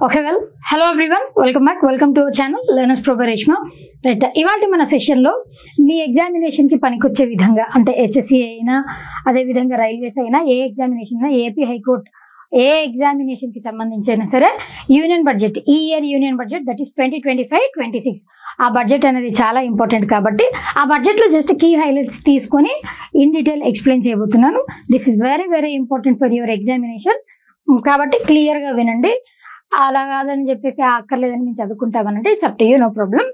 Okay, well, hello everyone, welcome back, welcome to our channel Learners Pro by Reshma. Right, ఇవాళ మన సెషన్లో మీ ఎగ్జామినేషన్కి పనికొచ్చే విధంగా అంటే హెచ్ఎస్సి అయినా అదేవిధంగా రైల్వేస్ అయినా ఏ ఎగ్జామినేషన్ అయినా ఏపీ హైకోర్టు ఏ ఎగ్జామినేషన్కి సంబంధించి అయినా సరే యూనియన్ బడ్జెట్ ఈ year union budget that is 2025-26 ఆ బడ్జెట్ అనేది చాలా ఇంపార్టెంట్ కాబట్టి ఆ బడ్జెట్లో జస్ట్ కీ హైలైట్స్ తీసుకొని ఇన్ డీటెయిల్ ఎక్స్ప్లెయిన్ చేయబోతున్నాను. This is very very important for your examination కాబట్టి క్లియర్గా వినండి. అలా కాదని చెప్పేసి అక్కర్లేదని మేము చదువుకుంటామనంటే it's up to you, no problem.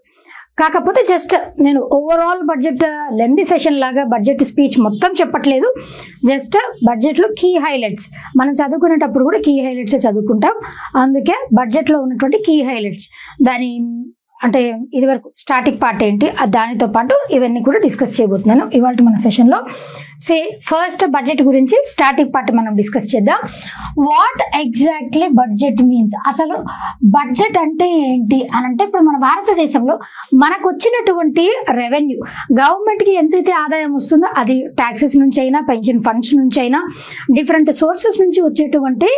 కాకపోతే జస్ట్ నేను ఓవరాల్ బడ్జెట్ లెంతీ సెషన్ లాగా బడ్జెట్ స్పీచ్ మొత్తం చెప్పట్లేదు, జస్ట్ బడ్జెట్లో కీ హైలైట్స్ మనం చదువుకునేటప్పుడు కూడా కీ హైలైట్సే చదువుకుంటాం. అందుకే బడ్జెట్లో ఉన్నటువంటి కీ హైలైట్స్ దాని అంటే ఇది వరకు స్టార్టింగ్ పార్ట్ ఏంటి దానితో పాటు ఇవన్నీ కూడా డిస్కస్ చేయబోతున్నాను ఇవాళ మన సెషన్లో. ఫస్ట్ బడ్జెట్ గురించి స్టార్టింగ్ పార్ట్ మనం డిస్కస్ చేద్దాం. వాట్ ఎగ్జాక్ట్లీ బడ్జెట్ మీన్స్, అసలు బడ్జెట్ అంటే ఏంటి అని అంటే ఇప్పుడు మన భారతదేశంలో మనకు వచ్చినటువంటి రెవెన్యూ గవర్నమెంట్కి ఎంతైతే ఆదాయం వస్తుందో అది ట్యాక్సెస్ నుంచి అయినా పెన్షన్ ఫండ్స్ నుంచి అయినా డిఫరెంట్ సోర్సెస్ నుంచి వచ్చేటువంటి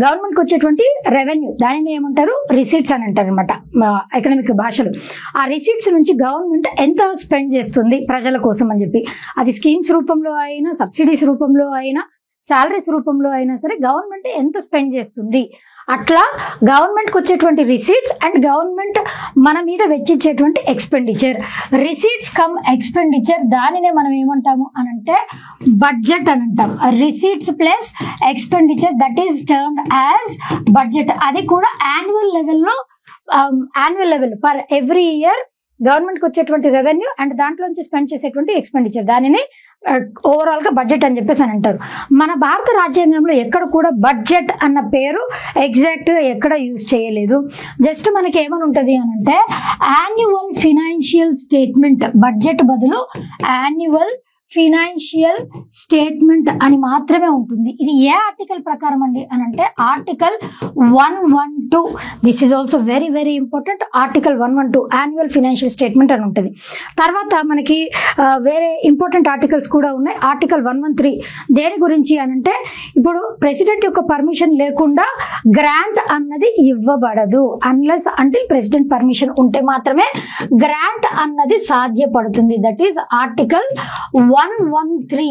గవర్నమెంట్కి వచ్చేటువంటి రెవెన్యూ దానిని ఏమంటారు రిసీట్స్ అని అంటారు అనమాట ఎకనామిక్ భాషలో. ఆ రిసీట్స్ నుంచి గవర్నమెంట్ ఎంత స్పెండ్ చేస్తుంది ప్రజల కోసం అని చెప్పి అది స్కీమ్స్ రూపంలో అయినా సబ్సిడీస్ రూపంలో అయినా శాలరీస్ రూపంలో అయినా సరే గవర్నమెంట్ ఎంత స్పెండ్ చేస్తుంది, అట్లా గవర్నమెంట్కి వచ్చేటువంటి రిసీట్స్ అండ్ గవర్నమెంట్ మన మీద వెచ్చించేటువంటి ఎక్స్పెండిచర్, రిసీట్స్ కమ్ ఎక్స్పెండిచర్ దానినే మనం ఏమంటాము అని అంటే బడ్జెట్ అని అంటాం. Receipts plus expenditure that is termed as budget. అది కూడా annual level per every year గవర్నమెంట్కి వచ్చేటువంటి రెవెన్యూ అండ్ దాంట్లోంచి స్పెండ్ చేసేటువంటి ఎక్స్పెండిచర్ దానిని ఓవరాల్గా బడ్జెట్ అని చెప్పేసి అని అంటారు. మన భారత రాజ్యాంగంలో ఎక్కడ కూడా బడ్జెట్ అన్న పేరు ఎగ్జాక్ట్గా ఎక్కడ యూజ్ చేయలేదు. జస్ట్ మనకి ఏమని ఉంటుంది అని అంటే యాన్యువల్ ఫినాన్షియల్ స్టేట్మెంట్, బడ్జెట్ బదులు యాన్యువల్ ఫినాన్షియల్ స్టేట్మెంట్ అని మాత్రమే ఉంటుంది. ఇది ఏ ఆర్టికల్ ప్రకారం అండి అని అంటే article 112. This is also very very important. Article 112 annual financial statement అని ఉంటుంది. తర్వాత మనకి వేరే ఇంపార్టెంట్ ఆర్టికల్స్ కూడా ఉన్నాయి. ఆర్టికల్ 113 దేని గురించి అని అంటే ఇప్పుడు ప్రెసిడెంట్ యొక్క పర్మిషన్ లేకుండా గ్రాంట్ అన్నది ఇవ్వబడదు. అన్లెస్ అంటిల్ ప్రెసిడెంట్ పర్మిషన్ ఉంటే మాత్రమే గ్రాంట్ అన్నది సాధ్యపడుతుంది. That is article 113.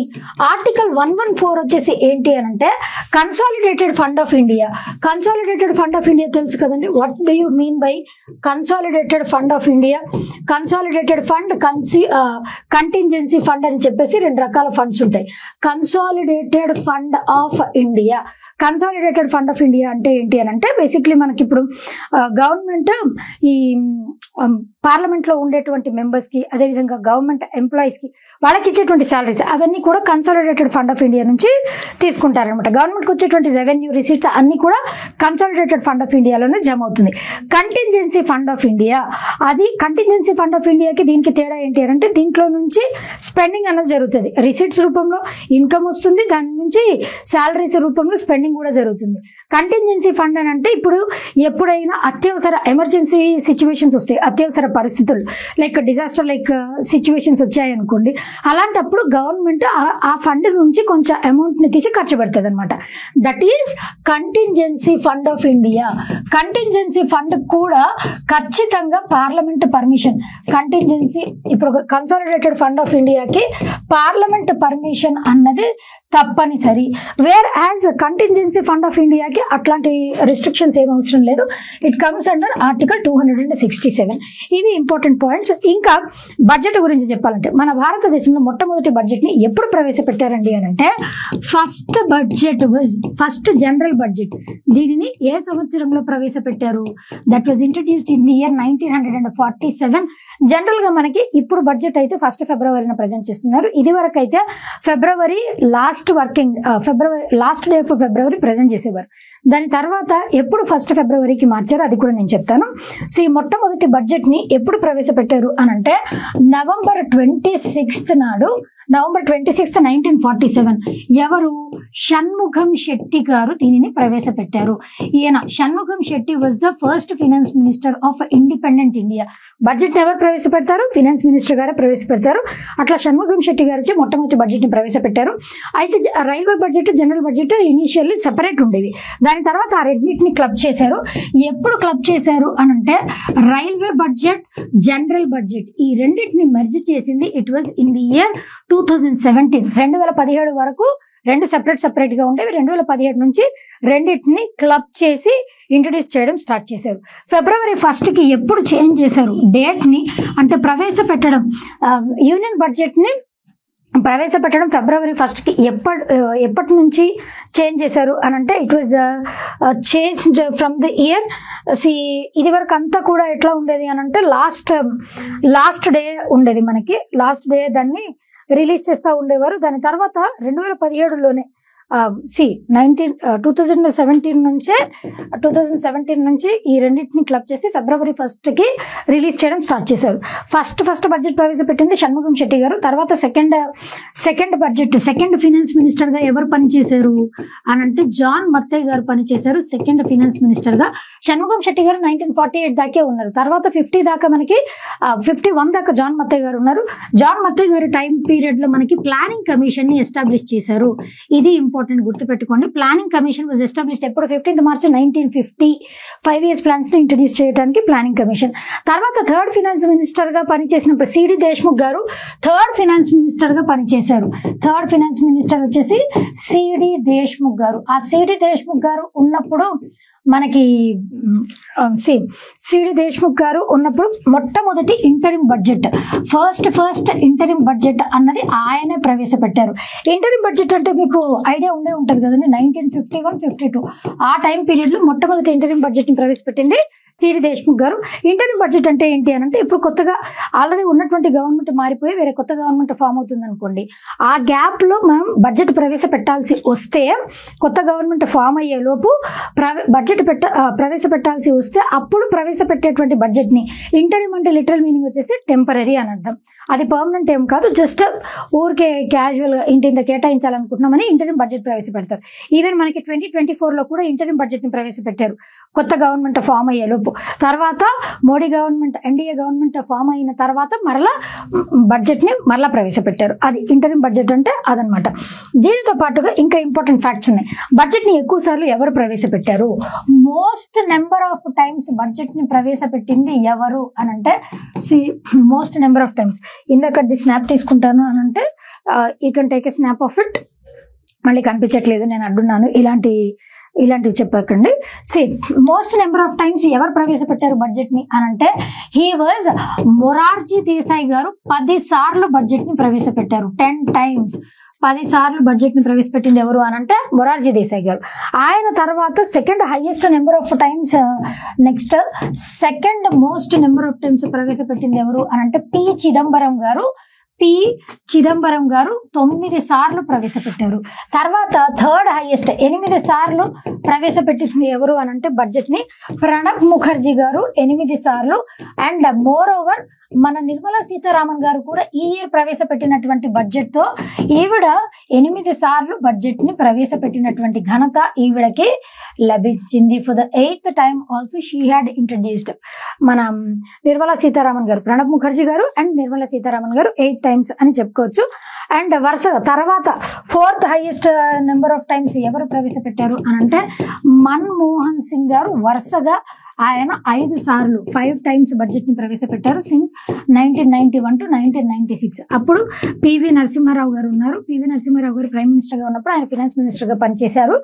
ఆర్టికల్ 114 వచ్చేసి ఏంటి అని అంటే consolidated fund of India. Consolidated fund of India తెలుసు కదండి. What do you mean by consolidated fund of India? Consolidated fund, contingency fund అని చెప్పేసి రెండు రకాల ఫండ్స్ ఉంటాయి. Consolidated fund of India, consolidated fund of India అంటే ఏంటి అని అంటే బేసిక్లీ మనకి ఇప్పుడు గవర్నమెంట్ ఈ పార్లమెంట్లో ఉండేటువంటి మెంబర్స్కి అదేవిధంగా గవర్నమెంట్ ఎంప్లాయీస్కి వాళ్ళకి ఇచ్చేటువంటి శాలరీస్ అవన్నీ కూడా కన్సాలిడేటెడ్ ఫండ్ ఆఫ్ ఇండియా నుంచి తీసుకుంటారనమాట. గవర్నమెంట్కి వచ్చేటువంటి రెవెన్యూ రిసీట్స్ అన్నీ కూడా కన్సాలిడేటెడ్ ఫండ్ ఆఫ్ ఇండియాలోనే జమ అవుతుంది. కంటింజెన్సీ ఫండ్ ఆఫ్ ఇండియా, అది కంటింజెన్సీ ఫండ్ ఆఫ్ ఇండియాకి దీనికి తేడా ఏంటి అంటే దీంట్లో నుంచి స్పెండింగ్ అన్నది జరుగుతుంది. రిసీట్స్ రూపంలో ఇన్కమ్ వస్తుంది, దాని నుంచి శాలరీస్ రూపంలో స్పెండింగ్ కూడా జరుగుతుంది. కంటింజెన్సీ ఫండ్ అని అంటే ఇప్పుడు ఎప్పుడైనా అత్యవసర ఎమర్జెన్సీ సిచ్యువేషన్స్ వస్తాయి, అత్యవసర పరిస్థితులు లైక్ డిజాస్టర్ లైక్ సిచ్యువేషన్స్ వచ్చాయనుకోండి, అలాంటప్పుడు గవర్నమెంట్ ఆ ఫండ్ నుంచి కొంచెం అమౌంట్ని తీసి ఖర్చు పెడుతుంది అనమాట. That is contingency fund of India. Contingency fund కూడా ఖచ్చితంగా పార్లమెంట్ పర్మిషన్, కంటింజెన్సీ ఇప్పుడు కన్సాలిడేటెడ్ ఫండ్ ఆఫ్ ఇండియాకి పార్లమెంట్ పర్మిషన్ అన్నది తప్పనిసరి. Where as contingency fund of ఇండియాకి అట్లాంటి రిస్ట్రిక్షన్స్ ఏం అవసరం లేదు. It comes under article 267. ఇవి ఇంపార్టెంట్ పాయింట్స్. ఇంకా బడ్జెట్ గురించి చెప్పాలంటే మన భారతదేశంలో మొట్టమొదటి బడ్జెట్ని ఎప్పుడు ప్రవేశపెట్టారండి అని అంటే ఫస్ట్ జనరల్ బడ్జెట్ దీనిని ఏ సంవత్సరంలో ప్రవేశపెట్టారు? That was introduced in the year 1947. జనరల్గా మనకి ఇప్పుడు బడ్జెట్ అయితే 1 ఫిబ్రవరిన ప్రజెంట్ చేస్తున్నారు. ఇది వరకు అయితే February last day of February present చేసేవారు. దాని తర్వాత ఎప్పుడు 1 ఫిబ్రవరికి మార్చారో అది కూడా నేను చెప్తాను. సో ఈ మొట్టమొదటి బడ్జెట్ని ఎప్పుడు ప్రవేశపెట్టారు అని అంటే November 26 నాడు నవంబర్ 26, 1947. ఎవరు? షణ్ముఖం శెట్టి గారు దీనిని ప్రవేశపెట్టారు. ఈయన Shanmukham Shetty was the first finance minister of independent India. Budget ఎవరు ప్రవేశపెడతారు? ఫినాన్స్ మినిస్టర్ గారే ప్రవేశపెడతారు. అట్లా షణ్ముఖం శెట్టి గారు వచ్చి మొట్టమొదటి బడ్జెట్ ని ప్రవేశపెట్టారు. అయితే railway budget, general budget initially separate ఉండేవి. దాని తర్వాత ఆ రెండింటిని క్లబ్ చేశారు. ఎప్పుడు క్లబ్ చేశారు అని అంటే రైల్వే బడ్జెట్, జనరల్ బడ్జెట్ ఈ రెండింటిని మెర్జ్ చేసింది it was in the year 2017. 2017 వరకు రెండు సెపరేట్ గా ఉండేవి. 2017 నుంచి రెండింటిని క్లబ్ చేసి ఇంట్రడ్యూస్ చేయడం స్టార్ట్ చేశారు. February 1 కి ఎప్పుడు చేంజ్ చేశారు డేట్ ని అంటే ప్రవేశపెట్టడం, యూనియన్ బడ్జెట్ ని ప్రవేశపెట్టడం February 1 కి ఎప్పటి నుంచి చేంజ్ చేశారు అని అంటే it was change from the year. ఇది వరకు అంతా కూడా ఎట్లా ఉండేది అని అంటే లాస్ట్ డే ఉండేది. మనకి లాస్ట్ డే దాన్ని రిలీజ్ చేస్తూ ఉండేవారు. దాని తర్వాత 2017లోనే 2017 నుంచి ఈ రెండింటిని క్లబ్ చేసి February 1 కి రిలీజ్ చేయడం స్టార్ట్ చేశారు. ఫస్ట్ బడ్జెట్ ప్రవేశపెట్టింది షణ్ముఖం శెట్టి గారు. తర్వాత second budget, second finance minister గా ఎవరు పనిచేశారు అని అంటే జాన్ మత్తయ్య గారు పనిచేశారు సెకండ్ ఫినాన్స్ మినిస్టర్ గా. షణ్ముఖం శెట్టి గారు 1948 దాకే ఉన్నారు. తర్వాత 50 దాకా మనకి 51 దాకా జాన్ మత్తయ్య గారు ఉన్నారు. జాన్ మత్తయ్య గారు టైం పీరియడ్ లో మనకి ప్లానింగ్ కమిషన్ ని ఎస్టాబ్లిష్ చేశారు. ఇది ఇంపార్టెంట్ గుర్తుపెట్టుకోండి. ప్లానింగ్ కమిషన్ వాజ్ ఎస్టాబ్లిష్డ్ ఎప్పుడు? 15th March 1950. 5 years ప్లాన్స్ ని ఇంట్రడ్యూస్ చేయడానికి ప్లానింగ్ కమిషన్. తర్వాత థర్డ్ ఫినాన్స్ మినిస్టర్ గా పనిచేసినప్పుడు సిడి దేశ్ముఖ్ గారు థర్డ్ ఫినాన్స్ మినిస్టర్ గా పనిచేశారు. థర్డ్ ఫినాన్స్ మినిస్టర్ వచ్చేసి సిడి దేశ్ముఖ్ గారు. ఆ సిడి దేశ్ముఖ్ గారు ఉన్నప్పుడు మనకి సిడి దేశ్ముఖ్ గారు ఉన్నప్పుడు మొట్టమొదటి ఇంటరిం బడ్జెట్, ఫస్ట్ ఇంటరిం బడ్జెట్ అన్నది ఆయనే ప్రవేశపెట్టారు. ఇంటరిం బడ్జెట్ అంటే మీకు ఐడియా ఉంటుంది కదండి. 1951-52 ఆ టైం పీరియడ్ లో మొట్టమొదటి ఇంటరిం బడ్జెట్ ని ప్రవేశపెట్టింది సిడి దేశ్ముఖ్ గారు. ఇంటరిం బడ్జెట్ అంటే ఏంటి అని అంటే ఇప్పుడు కొత్తగా ఆల్రెడీ ఉన్నటువంటి గవర్నమెంట్ మారిపోయి వేరే కొత్త గవర్నమెంట్ ఫామ్ అవుతుంది అనుకోండి. ఆ గ్యాప్ లో మనం బడ్జెట్ ప్రవేశపెట్టాల్సి వస్తే, కొత్త గవర్నమెంట్ ఫామ్ అయ్యే లోపు బడ్జెట్ ప్రవేశపెట్టాల్సి వస్తే అప్పుడు ప్రవేశపెట్టేటువంటి బడ్జెట్ ని ఇంటరిం అంటే లిటరల్ మీనింగ్ వచ్చేసి టెంపరరీ అని అర్థం. అది పర్మనెంట్ ఏం కాదు, జస్ట్ ఊరికే క్యాజువల్ గా ఇంత కేటాయించాలనుకుంటున్నామని ఇంటరిం బడ్జెట్ ప్రవేశపెడతారు. ఈవెన్ మనకి 2024లో కూడా ఇంటరిం బడ్జెట్ ని ప్రవేశపెట్టారు కొత్త గవర్నమెంట్ ఫామ్ అయ్యే లోపు. తర్వాత Modi government, NDA government form అయిన తర్వాత మరలా బడ్జెట్ ని మరలా ప్రవేశపెట్టారు. అది ఇంటరిం బడ్జెట్ అంటే అదనమాట. దీనితో పాటుగా ఇంకా ఇంపార్టెంట్ ఫ్యాక్ట్స్ ఉన్నాయి. బడ్జెట్ ని ఎక్కువ సార్లు ఎవరు ప్రవేశపెట్టారు? Most number of times budget ని ప్రవేశపెట్టింది ఎవరు అని అంటే మోస్ట్ నెంబర్ ఆఫ్ టైమ్స్. ఇందాక స్నాప్ తీసుకుంటాను అని అంటే you can take a snap of it. మళ్ళీ కనిపించట్లేదు, నేను అడ్డున్నాను, ఇలాంటివి చెప్పకండి. మోస్ట్ నెంబర్ ఆఫ్ టైమ్స్ ఎవరు ప్రవేశపెట్టారు బడ్జెట్ ని అని అంటే హీ వాజ్ మొరార్జీ దేశాయ్ గారు 10 సార్లు బడ్జెట్ ని ప్రవేశపెట్టారు. 10 times 10 సార్లు బడ్జెట్ ని ప్రవేశపెట్టింది ఎవరు అని అంటే మొరార్జీ దేశాయ్ గారు. ఆయన తర్వాత second highest number of times, next second most number of times ప్రవేశపెట్టింది ఎవరు అని అంటే పి చిదంబరం గారు 9 సార్లు ప్రవేశపెట్టారు. తర్వాత థర్డ్ హైయెస్ట్ 8 సార్లు ప్రవేశపెట్టింది ఎవరు అని అంటే బడ్జెట్ ని ప్రణబ్ ముఖర్జీ గారు 8 సార్లు. అండ్ మోర్ ఓవర్ మన నిర్మలా సీతారామన్ గారు కూడా ఈ ఇయర్ ప్రవేశపెట్టినటువంటి బడ్జెట్ తో ఈవిడ 8 సార్లు బడ్జెట్ ని ప్రవేశపెట్టినటువంటి ఘనత ఈవిడకి లభించింది. For the 8th time also she had introduced. మన నిర్మలా సీతారామన్ గారు, ప్రణబ్ ముఖర్జీ గారు అండ్ నిర్మలా సీతారామన్ గారు 8 times అని చెప్పుకోవచ్చు. అండ్ వరుసగా తర్వాత 4th highest number of times ఎవరు ప్రవేశపెట్టారు అని అంటే మన్మోహన్ సింగ్ గారు వరుసగా ఆయన 5 సార్లు 5 times బడ్జెట్ ని ప్రవేశపెట్టారు సిన్స్ 1991 to 1996. అప్పుడు పివి నరసింహారావు గారు ఉన్నారు. పివి నరసింహారావు గారు ప్రైమ్ మినిస్టర్ గా ఉన్నప్పుడు ఆయన ఫినాన్స్ మినిస్టర్ గా పనిచేశారు.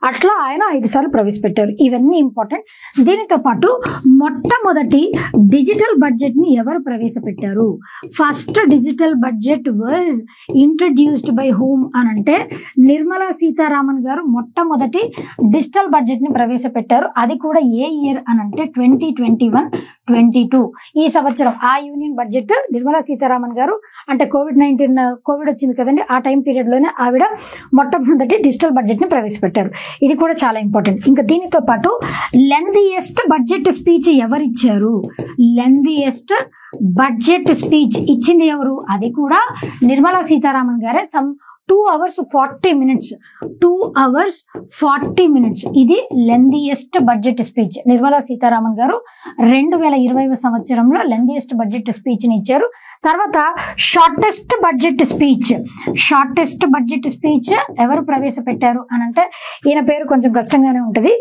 అట్లా ఆయన 5 సార్లు ప్రవేశపెట్టారు. ఇవన్నీ ఇంపార్టెంట్. దీనితో పాటు మొట్టమొదటి డిజిటల్ బడ్జెట్ ని ఎవరు ప్రవేశపెట్టారు? First digital budget was introduced by whom అని అంటే నిర్మలా సీతారామన్ గారు మొట్టమొదటి డిజిటల్ బడ్జెట్ ని ప్రవేశపెట్టారు. అది కూడా ఏ ఇయర్ అని అంటే 2021-22 ఈ సంవత్సరం. ఆ యూనియన్ బడ్జెట్ నిర్మలా సీతారామన్ గారు అంటే కోవిడ్ వచ్చింది కదండి, ఆ టైం పీరియడ్ లోనే ఆవిడ మొట్టమొదటి డిజిటల్ బడ్జెట్ ని ప్రవేశపెట్టారు. ఇది కూడా చాలా ఇంపార్టెంట్. ఇంకా దీనితో పాటు లెందియెస్ట్ బడ్జెట్ స్పీచ్ ఎవరిచ్చారు? లెందియెస్ట్ బడ్జెట్ స్పీచ్ ఇచ్చింది ఎవరు? అది కూడా నిర్మలా సీతారామన్ గారే. 2 hours 40 minutes. 2 hours 40 minutes. ఇది lengthiest budget speech. Nirmala Sitharaman గారు 2020 సంవత్సరంలో లెందియెస్ట్ బడ్జెట్ స్పీచ్ ని ఇచ్చారు. తర్వాత షార్టెస్ట్ బడ్జెట్ స్పీచ్ ఎవరు ప్రవేశపెట్టారు అని అంటే, ఈయన పేరు కొంచెం కష్టంగానే ఉంటుంది.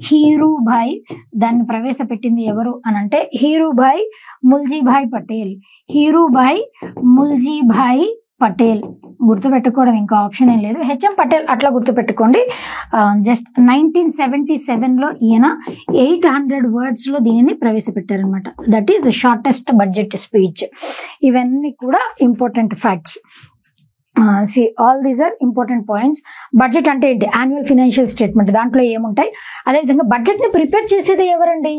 హీరూభాయ్ దాన్ని ప్రవేశపెట్టింది ఎవరు అని అంటే హీరూభాయ్ ముల్జీభాయ్ పటేల్. గుర్తుపెట్టుకోవడం ఇంకా ఆప్షన్ ఏం లేదు. హెచ్ఎం పటేల్ అట్లా గుర్తుపెట్టుకోండి. జస్ట్ 1977లో ఈయన 800 words లో దీనిని ప్రవేశపెట్టారనమాట. That is shortest budget speech. ఇవన్నీ కూడా important facts. All these are important points. Budget అంటే ఏంటి? Annual financial statement. దాంట్లో ఏముంటాయి? అదేవిధంగా బడ్జెట్ ని ప్రిపేర్ చేసేది ఎవరండి?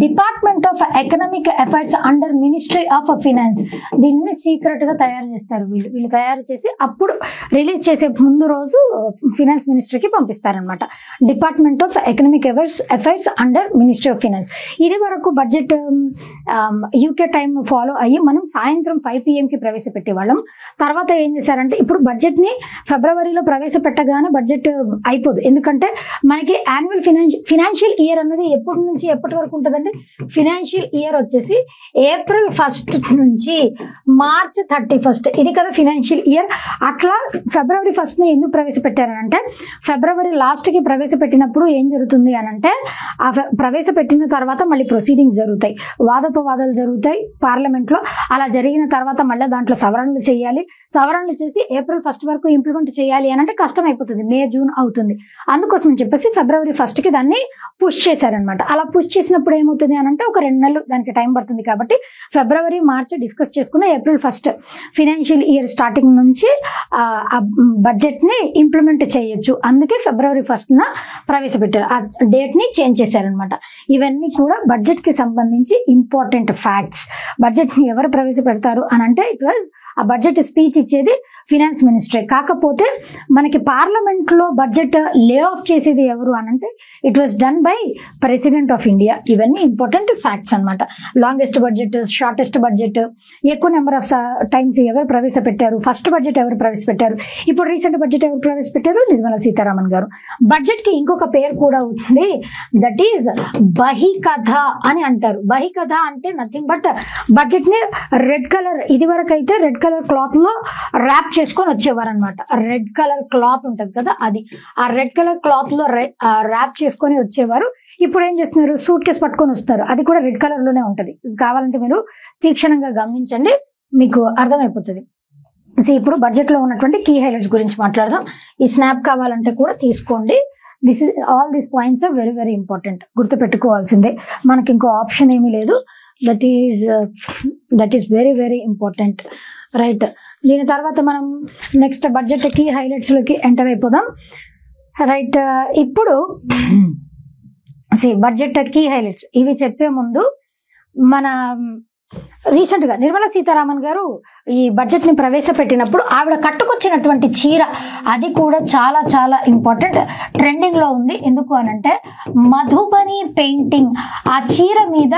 Department of economic affairs under ministry of finance. దీన్ని సీక్రెట్ గా తయారు చేస్తారు వీళ్ళు తయారు చేసి అప్పుడు రిలీజ్ చేసే ముందు రోజు ఫినాన్స్ మినిస్ట్రీకి పంపిస్తారనమాట. Department of economic affairs under ministry of finance. ఇది వరకు బడ్జెట్ యూకే టైం ఫాలో అయ్యి మనం సాయంత్రం 5 PM కి ప్రవేశపెట్టేవాళ్ళం. తర్వాత ఏం చేశారంటే, ఇప్పుడు బడ్జెట్ ని ఫిబ్రవరిలో ప్రవేశపెట్టగానే బడ్జెట్ అయిపోదు. ఎందుకంటే మనకి యాన్యువల్ ఫినాన్షియల్ ఇయర్ అన్నది ఎప్పటి నుంచి ఎప్పటి వరకు ఉంటుందండి? ఫినాన్షియల్ ఇయర్ వచ్చేసి April 1st నుంచి March 31st. ఇది కదా ఫినాన్షియల్ ఇయర్. అట్లా February 1st ఎందుకు ప్రవేశపెట్టారనంటే, ఫిబ్రవరి లాస్ట్ కి ప్రవేశపెట్టినప్పుడు ఏం జరుగుతుంది అనంటే, ఆ ప్రవేశపెట్టిన తర్వాత మళ్ళీ ప్రొసీడింగ్స్ జరుగుతాయి, వాదోపవాదాలు జరుగుతాయి పార్లమెంట్ లో. అలా జరిగిన తర్వాత మళ్ళీ దాంట్లో సవరణలు చేయాలి. సవరణలు చేసి April 1st వరకు ఇంప్లిమెంట్ చేయాలి అని అంటే కష్టం అయిపోతుంది. May, June అవుతుంది. అందుకోసం చెప్పేసి February 1st కి దాన్ని పుష్ చేశారనమాట. అలా పుష్ చేసినప్పుడు ఏమవుతుంది అని అంటే, ఒక 2 నెలలు దానికి టైం పడుతుంది. కాబట్టి February, March డిస్కస్ చేసుకున్న April 1st financial year starting నుంచి ఆ బడ్జెట్ ని ఇంప్లిమెంట్ చేయొచ్చు. అందుకే February 1st ప్రవేశపెట్టారు. ఆ డేట్ ని చేంజ్ చేశారనమాట. ఇవన్నీ కూడా బడ్జెట్ కి సంబంధించి ఇంపార్టెంట్ ఫ్యాక్ట్స్. బడ్జెట్ ని ఎవరు ప్రవేశపెడతారు అని అంటే, ఇట్ వాజ్ ఆ బడ్జెట్ స్పీచ్ ఇచ్చేది ఫినాన్స్ మినిస్ట్రీ. కాకపోతే మనకి పార్లమెంట్ లో బడ్జెట్ లే ఆఫ్ చేసేది ఎవరు అనంటే, it was done by president of India. ఇవన్నీ ఇంపార్టెంట్ ఫ్యాక్ట్స్ అనమాట. లాంగెస్ట్ బడ్జెట్, షార్టెస్ట్ బడ్జెట్, ఎక్కువ నెంబర్ ఆఫ్ టైమ్స్ ఎవరు ప్రవేశపెట్టారు, ఫస్ట్ బడ్జెట్ ఎవరు ప్రవేశపెట్టారు, ఇప్పుడు రీసెంట్ బడ్జెట్ ఎవరు ప్రవేశపెట్టారు? నిర్మలా సీతారామన్ గారు. బడ్జెట్ కి ఇంకొక పేరు కూడా ఉంది. దట్ ఈజ్ బహికథ అని అంటారు. బహికథ అంటే నథింగ్ బట్ బడ్జెట్ ని రెడ్ కలర్, ఇది వరకు అయితే రెడ్ కలర్ క్లాత్ లో ర్యాప్ చేసుకొని వచ్చేవారు అనమాట. రెడ్ కలర్ క్లాత్ ఉంటది కదా, అది ఆ రెడ్ కలర్ క్లాత్ లో ర్యాప్ చేసుకొని వచ్చేవారు. ఇప్పుడు ఏం చేస్తున్నారు? సూట్ కేసు పట్టుకొని వస్తారు. అది కూడా రెడ్ కలర్ లోనే ఉంటది. కావాలంటే మీరు తీక్షణంగా గమనించండి, మీకు అర్థమైపోతుంది. ఇప్పుడు బడ్జెట్ లో ఉన్నటువంటి కీ హైలైట్స్ గురించి మాట్లాడదాం. ఈ స్నాప్ కావాలంటే కూడా తీసుకోండి. All these points are very very important. గుర్తుపెట్టుకోవాల్సిందే, మనకి ఇంకో ఆప్షన్ ఏమీ లేదు. That is very very important, right. దీని తర్వాత మనం నెక్స్ట్ బడ్జెట్ కీ హైలైట్స్ లోకి ఎంటర్ అయిపోదాం, రైట్. ఇప్పుడు బడ్జెట్ కీ హైలైట్స్ ఇవి చెప్పే ముందు, మన రీసెంట్ గా నిర్మలా సీతారామన్ గారు ఈ బడ్జెట్ ని ప్రవేశపెట్టినప్పుడు ఆవిడ కట్టుకొచ్చినటువంటి చీర, అది కూడా చాలా చాలా ఇంపార్టెంట్, ట్రెండింగ్ లో ఉంది. ఎందుకు అనంటే, మధుబని పెయింటింగ్. ఆ చీర మీద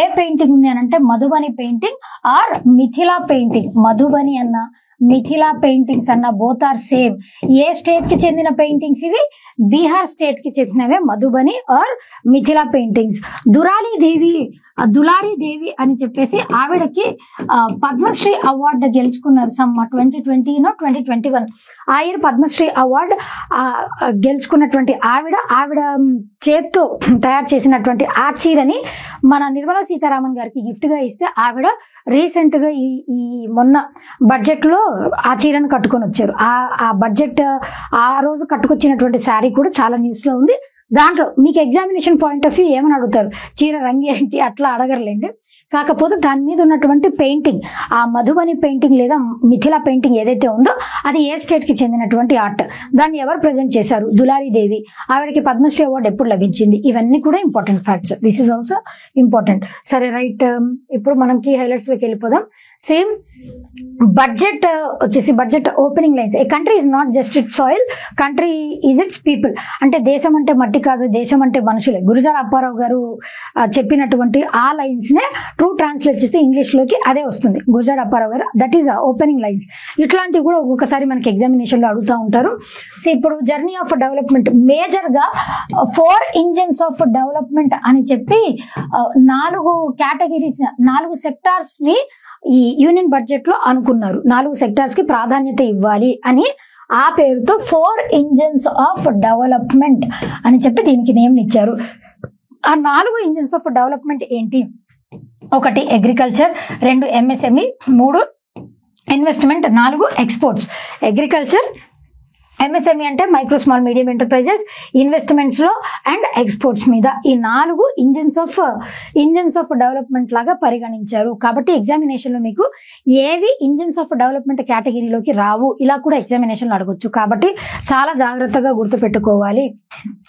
ఏ పెయింటింగ్ ఉంది అనంటే, Madhubani painting or Mithila painting. Madhubani అన్న మిథిలా పెయింటింగ్స్ అన్న బోత్ ఆర్ సేమ్. ఏ స్టేట్ కి చెందిన పెయింటింగ్స్ ఇవి? బీహార్ స్టేట్ కి చెందినవే మధుబని ఆర్ మిథిలా పెయింటింగ్స్. దులారీ దేవి అని చెప్పేసి ఆవిడకి పద్మశ్రీ అవార్డు గెలుచుకున్నారు. 2020-2021 ఆ ఇయర్ పద్మశ్రీ అవార్డు గెలుచుకున్నటువంటి ఆవిడ చేత్తో తయారు చేసినటువంటి ఆ చీరని మన నిర్మలా సీతారామన్ గారికి గిఫ్ట్ గా ఇస్తే, ఆవిడ రీసెంట్ గా ఈ మొన్న బడ్జెట్ లో ఆ చీరను కట్టుకొని వచ్చారు. ఆ బడ్జెట్ ఆ రోజు కట్టుకొచ్చినటువంటి శారీ కూడా చాలా న్యూస్ లో ఉంది. దాంట్లో మీకు ఎగ్జామినేషన్ పాయింట్ ఆఫ్ వ్యూ ఏమని అడుగుతారు, చీర రంగు ఏంటి అట్లా అడగర్లేండి. కాకపోతే దాని మీద ఉన్నటువంటి పెయింటింగ్, ఆ మధుబని పెయింటింగ్ లేదా మిథిలా పెయింటింగ్ ఏదైతే ఉందో, అది ఏ స్టేట్ కి చెందినటువంటి ఆర్ట్, దాన్ని ఎవరు ప్రజెంట్ చేశారు? దులారీ దేవి. ఆవిడకి పద్మశ్రీ అవార్డు ఎప్పుడు లభించింది? ఇవన్నీ కూడా important facts. This is also important. సరే, రైట్. ఇప్పుడు మనం కీ హైలైట్స్ లోకి వెళ్ళిపోదాం. సేమ్ బడ్జెట్ వచ్చేసి budget opening lines, A country is not just it's soil, country is it's people. అంటే దేశం అంటే మట్టి కాదు, దేశం అంటే మనుషులే. గురజాడ అప్పారావు గారు చెప్పినటువంటి ఆ లైన్స్ నే ట్రూ ట్రాన్స్లేట్ చేస్తే ఇంగ్లీష్ లోకి అదే వస్తుంది, గురజాడ అప్పారావు గారు. That is opening lines. ఇట్లాంటివి కూడా ఒక్కొక్కసారి మనకి ఎగ్జామినేషన్ లో అడుగుతూ ఉంటారు. సో ఇప్పుడు జర్నీ ఆఫ్ డెవలప్మెంట్ మేజర్ గా 4 ఇంజిన్స్ ఆఫ్ డెవలప్మెంట్ అని చెప్పి 4 కేటగిరీస్, 4 సెక్టార్స్ ని ఈ యూనియన్ బడ్జెట్ లో అనుకున్నారు. 4 సెక్టార్స్ కి ప్రాధాన్యత ఇవ్వాలి అని ఆ పేరుతో 4 ఇంజిన్స్ ఆఫ్ డెవలప్మెంట్ అని చెప్పి దీనికి నేమ్ ఇచ్చారు. ఆ 4 ఇంజిన్స్ ఆఫ్ డెవలప్మెంట్ ఏంటి? 1 agriculture, 2 MSME, 3 investment, 4 exports. Agriculture, MSME అంటే micro small medium enterprises, investments లో అండ్ ఎక్స్పోర్ట్స్ మీద ఈ 4 ఇంజిన్స్ ఆఫ్ డెవలప్మెంట్ లాగా పరిగణించారు. కాబట్టి ఎగ్జామినేషన్ లో మీకు ఏవి ఇంజిన్స్ ఆఫ్ డెవలప్మెంట్ కేటగిరీలోకి రావు, ఇలా కూడా ఎగ్జామినేషన్ లో అడగొచ్చు. కాబట్టి చాలా జాగ్రత్తగా గుర్తుపెట్టుకోవాలి.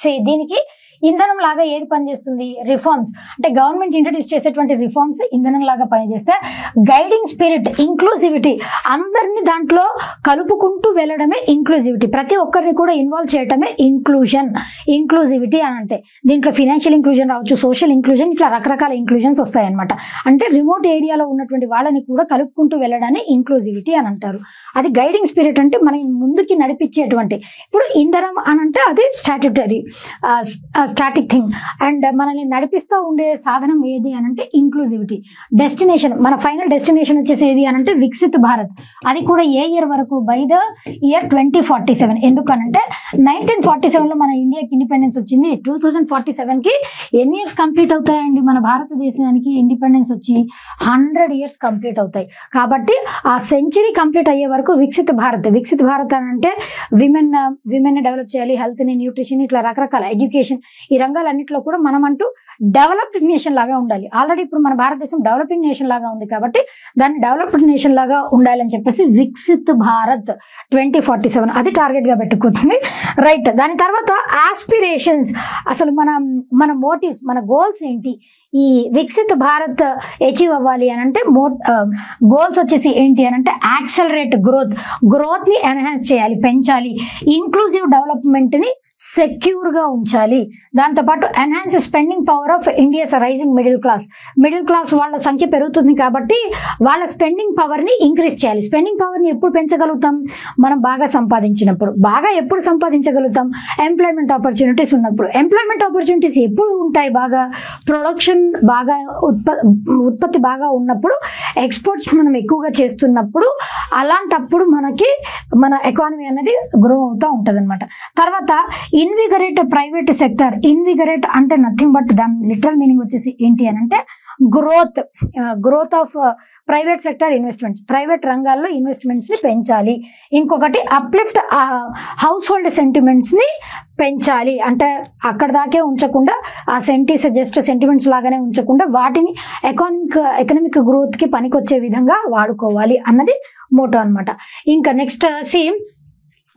సో దీనికి ఇంధనం లాగా ఏది పనిచేస్తుంది? రిఫార్మ్స్. అంటే గవర్నమెంట్ ఇంట్రడ్యూస్ చేసేటువంటి రిఫార్మ్స్ ఇంధనం లాగా పనిచేస్తే, గైడింగ్ స్పిరిట్, ఇంక్లూజివిటీ, అందరినీ దాంట్లో కలుపుకుంటూ వెళ్ళడమే ఇంక్లూజివిటీ. ప్రతి ఒక్కరిని కూడా ఇన్వాల్వ్ చేయటమే ఇంక్లూజివిటీ అని. అంటే దీంట్లో ఫినాన్షియల్ ఇంక్లూజన్ రావచ్చు, సోషల్ ఇంక్లూజన్, ఇట్లా రకరకాల ఇంక్లూజన్స్ వస్తాయన్నమాట. అంటే రిమోట్ ఏరియాలో ఉన్నటువంటి వాళ్ళని కూడా కలుపుకుంటూ వెళ్ళడాన్ని ఇంక్లూజివిటీ అని అంటారు. అది గైడింగ్ స్పిరిట్, అంటే మనం ముందుకి నడిపించేటువంటి. ఇప్పుడు ఇంధనం అని అంటే అది స్టాటిక్ థింగ్, అండ్ మనల్ని నడిపిస్తూ ఉండే సాధనం ఏది అని అంటే ఇంక్లూజివిటీ. డెస్టినేషన్, మన ఫైనల్ డెస్టినేషన్ వచ్చేసి ఏది అని అంటే వికసిత్ భారత్. అది కూడా ఏ ఇయర్ వరకు? By the year 2047. ఎందుకనంటే 1947 లో మన ఇండియాకి ఇండిపెండెన్స్ వచ్చింది. 2047 కి ఎన్ని ఇయర్స్ కంప్లీట్ అవుతాయండి? మన భారతదేశానికి ఇండిపెండెన్స్ వచ్చి 100 ఇయర్స్ కంప్లీట్ అవుతాయి. కాబట్టి ఆ సెంచరీ కంప్లీట్ అయ్యే వరకు వికసిత్ భారత్ అని అంటే విమెన్ డెవలప్ చేయాలి, హెల్త్ ని, న్యూట్రిషన్, ఇట్లా రకరకాల ఎడ్యుకేషన్, ఈ రంగాలన్నింటిలో కూడా మనం అంటూ డెవలప్డ్ నేషన్ లాగా ఉండాలి. ఆల్రెడీ ఇప్పుడు మన భారతదేశం డెవలపింగ్ నేషన్ లాగా ఉంది కాబట్టి దాన్ని డెవలప్డ్ నేషన్ లాగా ఉండాలని చెప్పేసి వికసిత్ భారత్ 2047 అది టార్గెట్ గా పెట్టుకుంటుంది. రైట్. దాని తర్వాత ఆస్పిరేషన్స్, అసలు మన మోటివ్స్, మన గోల్స్ ఏంటి? ఈ వికసిత్ భారత్ అచీవ్ అవ్వాలి అని అంటే గోల్స్ వచ్చేసి ఏంటి అని అంటే యాక్సలరేట్ గ్రోత్ ని ఎన్హాన్స్ చేయాలి, పెంచాలి. ఇంక్లూజివ్ డెవలప్మెంట్ ని సెక్యూర్ గా ఉంచాలి. దాంతోపాటు enhance spending power of India's rising middle class వాళ్ళ సంఖ్య పెరుగుతుంది కాబట్టి వాళ్ళ స్పెండింగ్ పవర్ ని ఇంక్రీజ్ చేయాలి. స్పెండింగ్ పవర్ ని ఎప్పుడు పెంచగలుగుతాం? మనం బాగా సంపాదించినప్పుడు. బాగా ఎప్పుడు సంపాదించగలుగుతాం? ఎంప్లాయ్మెంట్ ఆపర్చునిటీస్ ఉన్నప్పుడు. ఎంప్లాయ్మెంట్ ఆపర్చునిటీస్ ఎప్పుడు ఉంటాయి? బాగా ప్రొడక్షన్ బాగా ఉత్పత్తి బాగా ఉన్నప్పుడు, ఎక్స్పోర్ట్స్ మనం ఎక్కువగా చేస్తున్నప్పుడు, అలాంటప్పుడు మన ఎకానమీ అనేది గ్రో అవుతూ ఉంటది అనమాట. తర్వాత ఇన్విగరేట్ ప్రైవేట్ సెక్టర్. ఇన్విగరేట్ అంటే నథింగ్ బట్ దాని లిటరల్ మీనింగ్ వచ్చేసి ఏంటి అని అంటే growth of private sector investments. Private రంగాల్లో ఇన్వెస్ట్మెంట్స్ ని పెంచాలి. ఇంకొకటి అప్లిఫ్ట్ హౌస్ హోల్డ్ సెంటిమెంట్స్ ని పెంచాలి. అంటే అక్కడ దాకే ఉంచకుండా, ఆ జస్ట్ సెంటిమెంట్స్ లాగానే ఉంచకుండా వాటిని ఎకనామిక్ గ్రోత్ కి పనికొచ్చే విధంగా వాడుకోవాలి అన్నది మోటో అన్నమాట. ఇంకా next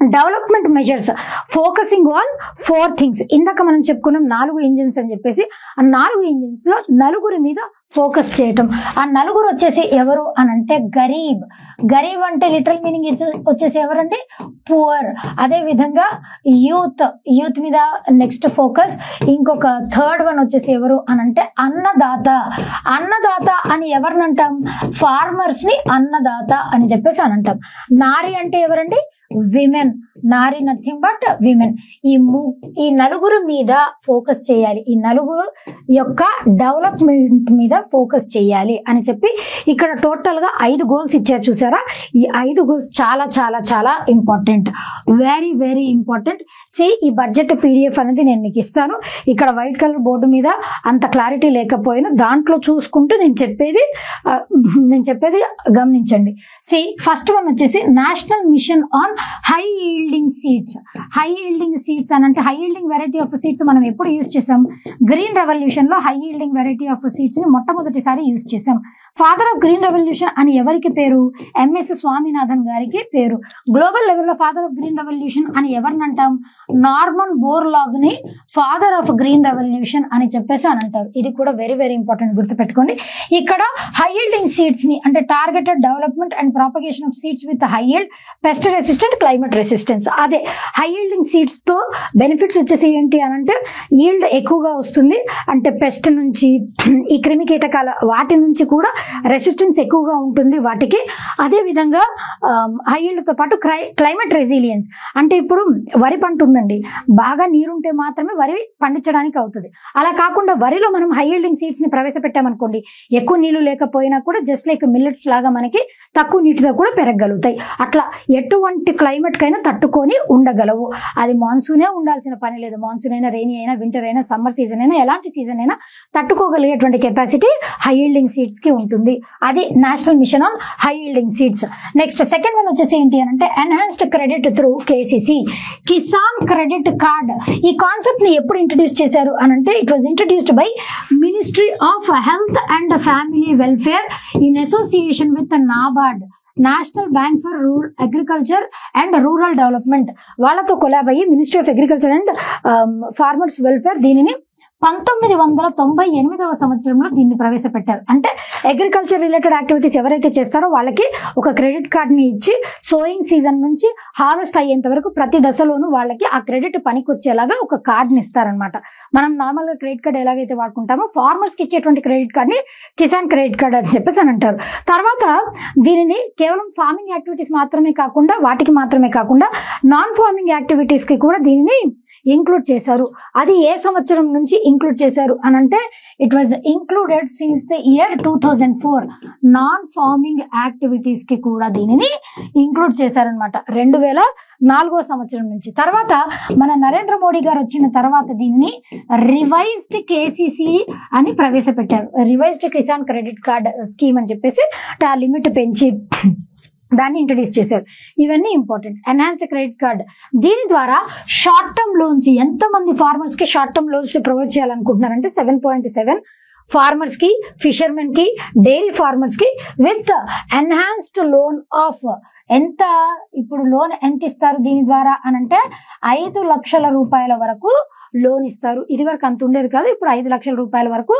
development measures focusing on 4 things. ఇందాక మనం చెప్పుకున్నాం 4 ఇంజిన్స్ అని చెప్పేసి. ఆ 4 ఇంజిన్స్ లో నలుగురి మీద ఫోకస్ చేయటం. ఆ నలుగురు వచ్చేసి ఎవరు అని అంటే గరీబ్ అంటే లిటరల్ మీనింగ్ వచ్చేసి ఎవరంటే పువర్. అదే విధంగా యూత్ మీద నెక్స్ట్ ఫోకస్. ఇంకొక థర్డ్ వన్ వచ్చేసి ఎవరు అని అంటే అన్నదాత అని ఎవరిని అంటాం? ఫార్మర్స్ ని అన్నదాత అని చెప్పేసి అని అంటాం. నారి అంటే ఎవరండి? Women. Nari nothing but women. ఈ నలుగురు మీద ఫోకస్ చేయాలి, ఈ నలుగురు యొక్క డెవలప్మెంట్ మీద ఫోకస్ చేయాలి అని చెప్పి ఇక్కడ టోటల్ గా 5 గోల్స్ ఇచ్చారు. చూసారా? ఈ 5 గోల్స్ చాలా చాలా చాలా ఇంపార్టెంట్, వెరీ వెరీ ఇంపార్టెంట్. ఈ బడ్జెట్ PDF అనేది నేను మీకు ఇస్తాను. ఇక్కడ వైట్ కలర్ బోర్డు మీద అంత క్లారిటీ లేకపోయినా దాంట్లో చూసుకుంటూ నేను చెప్పేది గమనించండి. ఫస్ట్ వన్ వచ్చేసి national mission on high yielding seeds. High yielding seeds అని అంటే high yielding variety of seeds మనం ఎప్పుడు యూజ్ చేసాం? గ్రీన్ రెవల్యూషన్ రెవల్యూషన్ లో high yielding variety of seeds ని మొట్టమొదటిసారి యూజ్ చేశాం. ఫాదర్ ఆఫ్ గ్రీన్ రెవల్యూషన్ అని ఎవరికి పేరు? ఎంఎస్ స్వామినాథన్ గారికి పేరు. గ్లోబల్ లెవెల్లో ఫాదర్ ఆఫ్ గ్రీన్ రెవల్యూషన్ అని ఎవరిని అంటాం? నార్మన్ బోర్లాగ్ ని ఫాదర్ ఆఫ్ గ్రీన్ రెవల్యూషన్ అని చెప్పేసి అని అంటారు. ఇది కూడా వెరీ వెరీ ఇంపార్టెంట్, గుర్తుపెట్టుకోండి. ఇక్కడ హై ఈల్డింగ్ సీడ్స్ ని అంటే targeted development and propagation of seeds with high yield, pest resistant, climate resistance. అదే హై ఈల్డింగ్ సీడ్స్ తో బెనిఫిట్స్ వచ్చేసి ఏంటి అని అంటే ఈల్డ్ ఎక్కువగా వస్తుంది, అంటే పెస్ట్ నుంచి ఈ క్రిమి కీటకాల వాటి నుంచి కూడా రెసిస్టెన్స్ ఎక్కువగా ఉంటుంది వాటికి. అదే విధంగా హై ఈల్డ్ తో పాటు క్లైమేట్ రెసిలియన్స్, అంటే ఇప్పుడు వరి పంట ఉందండి, బాగా నీరుంటే మాత్రమే వరి పండించడానికి అవుతుంది. అలా కాకుండా వరిలో మనం హై ఈల్డింగ్ సీడ్స్ ని ప్రవేశపెట్టామనుకోండి, ఎక్కువ నీళ్లు లేకపోయినా కూడా జస్ట్ లైక్ మిల్లెట్స్ లాగా మనకి తక్కువ నీటితో కూడా పెరగగలుగుతాయి. అట్లా ఎటువంటి క్లైమేట్ కైనా తట్టుకొని ఉండగలవు. అది మాన్సూనే ఉండాల్సిన పని లేదు. మాన్సూన్ అయినా, రెయినీ అయినా, వింటర్ అయినా, సమ్మర్ సీజన్ అయినా, ఎలాంటి సీజన్ అయినా తట్టుకోగలిగేటువంటి కెపాసిటీ హై ఈల్డింగ్ సీడ్స్ కి ఉంటుంది. అది national mission on high yielding seeds. Next second one వచ్చేసి ఏంటి అని అంటే enhanced credit through KCC, Kisan credit card. ఈ కాన్సెప్ట్ ని ఎప్పుడు ఇంట్రడ్యూస్ చేశారు అని అంటే it was introduced by ministry of health and family welfare in association with NABARD, national bank for agriculture and rural development. వాళ్ళతో కొలాబ్ అయ్యి ministry of agriculture and farmers welfare దీనిని 1998వ సంవత్సరంలో దీన్ని ప్రవేశపెట్టారు. అంటే అగ్రికల్చర్ రిలేటెడ్ యాక్టివిటీస్ ఎవరైతే చేస్తారో వాళ్ళకి ఒక క్రెడిట్ కార్డ్ని ఇచ్చి సోయింగ్ సీజన్ నుంచి హార్వెస్ట్ అయ్యేంత వరకు ప్రతి దశలోనూ వాళ్ళకి ఆ క్రెడిట్ పనికి వచ్చేలాగా ఒక కార్డ్ని ఇస్తారనమాట. మనం నార్మల్గా క్రెడిట్ కార్డ్ ఎలాగైతే వాడుకుంటామో ఫార్మర్స్కి ఇచ్చేటువంటి క్రెడిట్ కార్డ్ని కిసాన్ క్రెడిట్ కార్డ్ అని చెప్పేసి అని అంటారు. తర్వాత దీనిని కేవలం ఫార్మింగ్ యాక్టివిటీస్ మాత్రమే కాకుండా నాన్ ఫార్మింగ్ యాక్టివిటీస్కి కూడా దీనిని ఇంక్లూడ్ చేశారు. అది ఏ సంవత్సరం నుంచి ఇంక్లూడ్ చేశారు అని అంటే it was included since the year 2004. Non farming activities కి కూడా దీనిని ఇంక్లూడ్ చేశారనమాట 2004వ సంవత్సరం నుంచి. తర్వాత మన నరేంద్ర మోడీ గారు వచ్చిన తర్వాత దీనిని రివైజ్డ్ కేసీసీ అని ప్రవేశపెట్టారు. Revised Kisan credit card scheme అని చెప్పేసి ఆ లిమిట్ పెంచి దాన్ని ఇంట్రడ్యూస్ చేశారు. ఇవన్నీ ఇంపార్టెంట్. ఎన్హాన్స్డ్ క్రెడిట్ కార్డ్, దీని ద్వారా షార్ట్ టర్మ్ లోన్స్, ఎంతమంది ఫార్మర్స్ కి షార్ట్ టర్మ్ లోన్స్ ప్రొవైడ్ చేయాలనుకుంటున్నారంటే 7.7 ఫార్మర్స్ కి, ఫిషర్మెన్ కి, డైరీ ఫార్మర్స్ కి విత్ ఎన్హాన్స్డ్ లోన్ ఆఫ్ ఎంత, ఇప్పుడు లోన్ ఎంత ఇస్తారు దీని ద్వారా అని అంటే 5 లక్షల రూపాయల వరకు లోన్ ఇస్తారు. ఇది వరకు అంత ఉండేది కాదు, ఇప్పుడు 5 లక్షల రూపాయల వరకు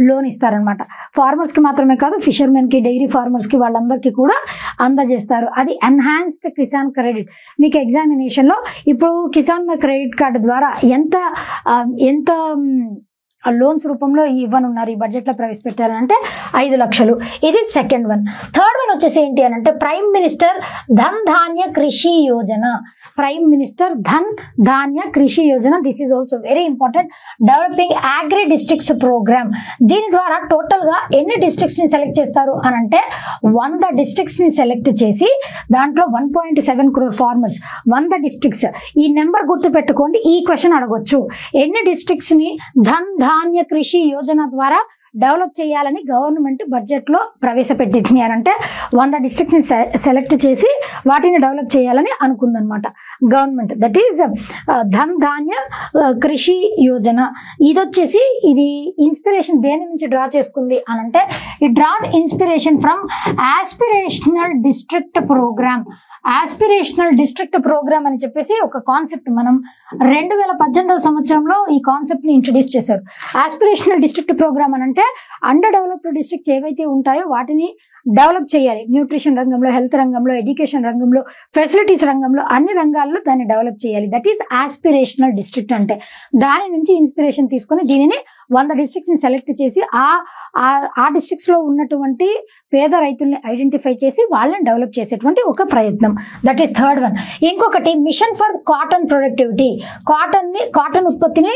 లోన్ ఇస్తారనమాట. ఫార్మర్స్ కి మాత్రమే కాదు, ఫిషర్మెన్ కి, డైరీ ఫార్మర్స్ కి, వాళ్ళందరికీ కూడా అందజేస్తారు. అది ఎన్హాన్స్డ్ కిసాన్ క్రెడిట్. మీకు ఎగ్జామినేషన్ లో ఇప్పుడు కిసాన్ క్రెడిట్ కార్డు ద్వారా ఎంత లోన్స్ రూపంలో ఇవ్వనున్నారు, ఈ బడ్జెట్ లో ప్రవేశపెట్టారంటే 5 లక్షలు. ఇది సెకండ్ వన్. థర్డ్ వన్ వచ్చేసి ఏంటి అని అంటే prime minister Dhan Dhaanya Krishi Yojana. Prime minister Dhan Dhaanya Krishi Yojana, this is also very important. Developing agri districts programme. దీని ద్వారా టోటల్ గా ఎన్ని డిస్ట్రిక్ట్స్ ని సెలెక్ట్ చేస్తారు అని అంటే 100 డిస్ట్రిక్ట్స్ ని సెలెక్ట్ చేసి దాంట్లో 1.7 crore ఫార్మర్స్, 100 డిస్ట్రిక్ట్స్. ఈ నెంబర్ గుర్తు పెట్టుకోండి, ఈ క్వశ్చన్ అడగొచ్చు. ఎన్ని డిస్ట్రిక్ట్స్ ని ధన్ ధాన్య కృషి యోజన ద్వారా డెవలప్ చేయాలని గవర్నమెంట్ బడ్జెట్ లో ప్రవేశపెట్టింది అని అంటే 100 డిస్ట్రిక్ట్స్ ని సెలెక్ట్ చేసి వాటిని డెవలప్ చేయాలని అనుకుందనమాట government. That is Dhan Dhaanya Krishi Yojana. ఇది వచ్చేసి ఇది ఇన్స్పిరేషన్ దేని నుంచి డ్రా చేసుకుంది అని అంటే ఈ drawn inspiration from aspirational district programme. Aspirational district programme అని చెప్పేసి ఒక కాన్సెప్ట్ మనం 2018వ సంవత్సరంలో ఈ కాన్సెప్ట్ ని ఇంట్రడ్యూస్ చేశారు. ఆస్పిరేషనల్ డిస్ట్రిక్ట్ ప్రోగ్రామ్ అని అంటే అండర్ డెవలప్డ్ డిస్ట్రిక్ట్స్ ఏవైతే ఉంటాయో వాటిని డెవలప్ చేయాలి. న్యూట్రిషన్ రంగంలో, హెల్త్ రంగంలో, ఎడ్యుకేషన్ రంగంలో, ఫెసిలిటీస్ రంగంలో, అన్ని రంగాల్లో దాన్ని డెవలప్ చేయాలి. దట్ ఈస్ ఆస్పిరేషనల్ డిస్ట్రిక్ట్ అంటే. దాని నుంచి ఇన్స్పిరేషన్ తీసుకొని దీనిని 100 డిస్ట్రిక్ట్స్ ని సెలెక్ట్ చేసి ఆ డిస్ట్రిక్ట్స్ లో ఉన్నటువంటి పేద రైతుల్ని ఐడెంటిఫై చేసి వాళ్ళని డెవలప్ చేసేటువంటి ఒక ప్రయత్నం. That is third one. ఇంకొకటి mission for cotton productivity. Cotton ఉత్పత్తిని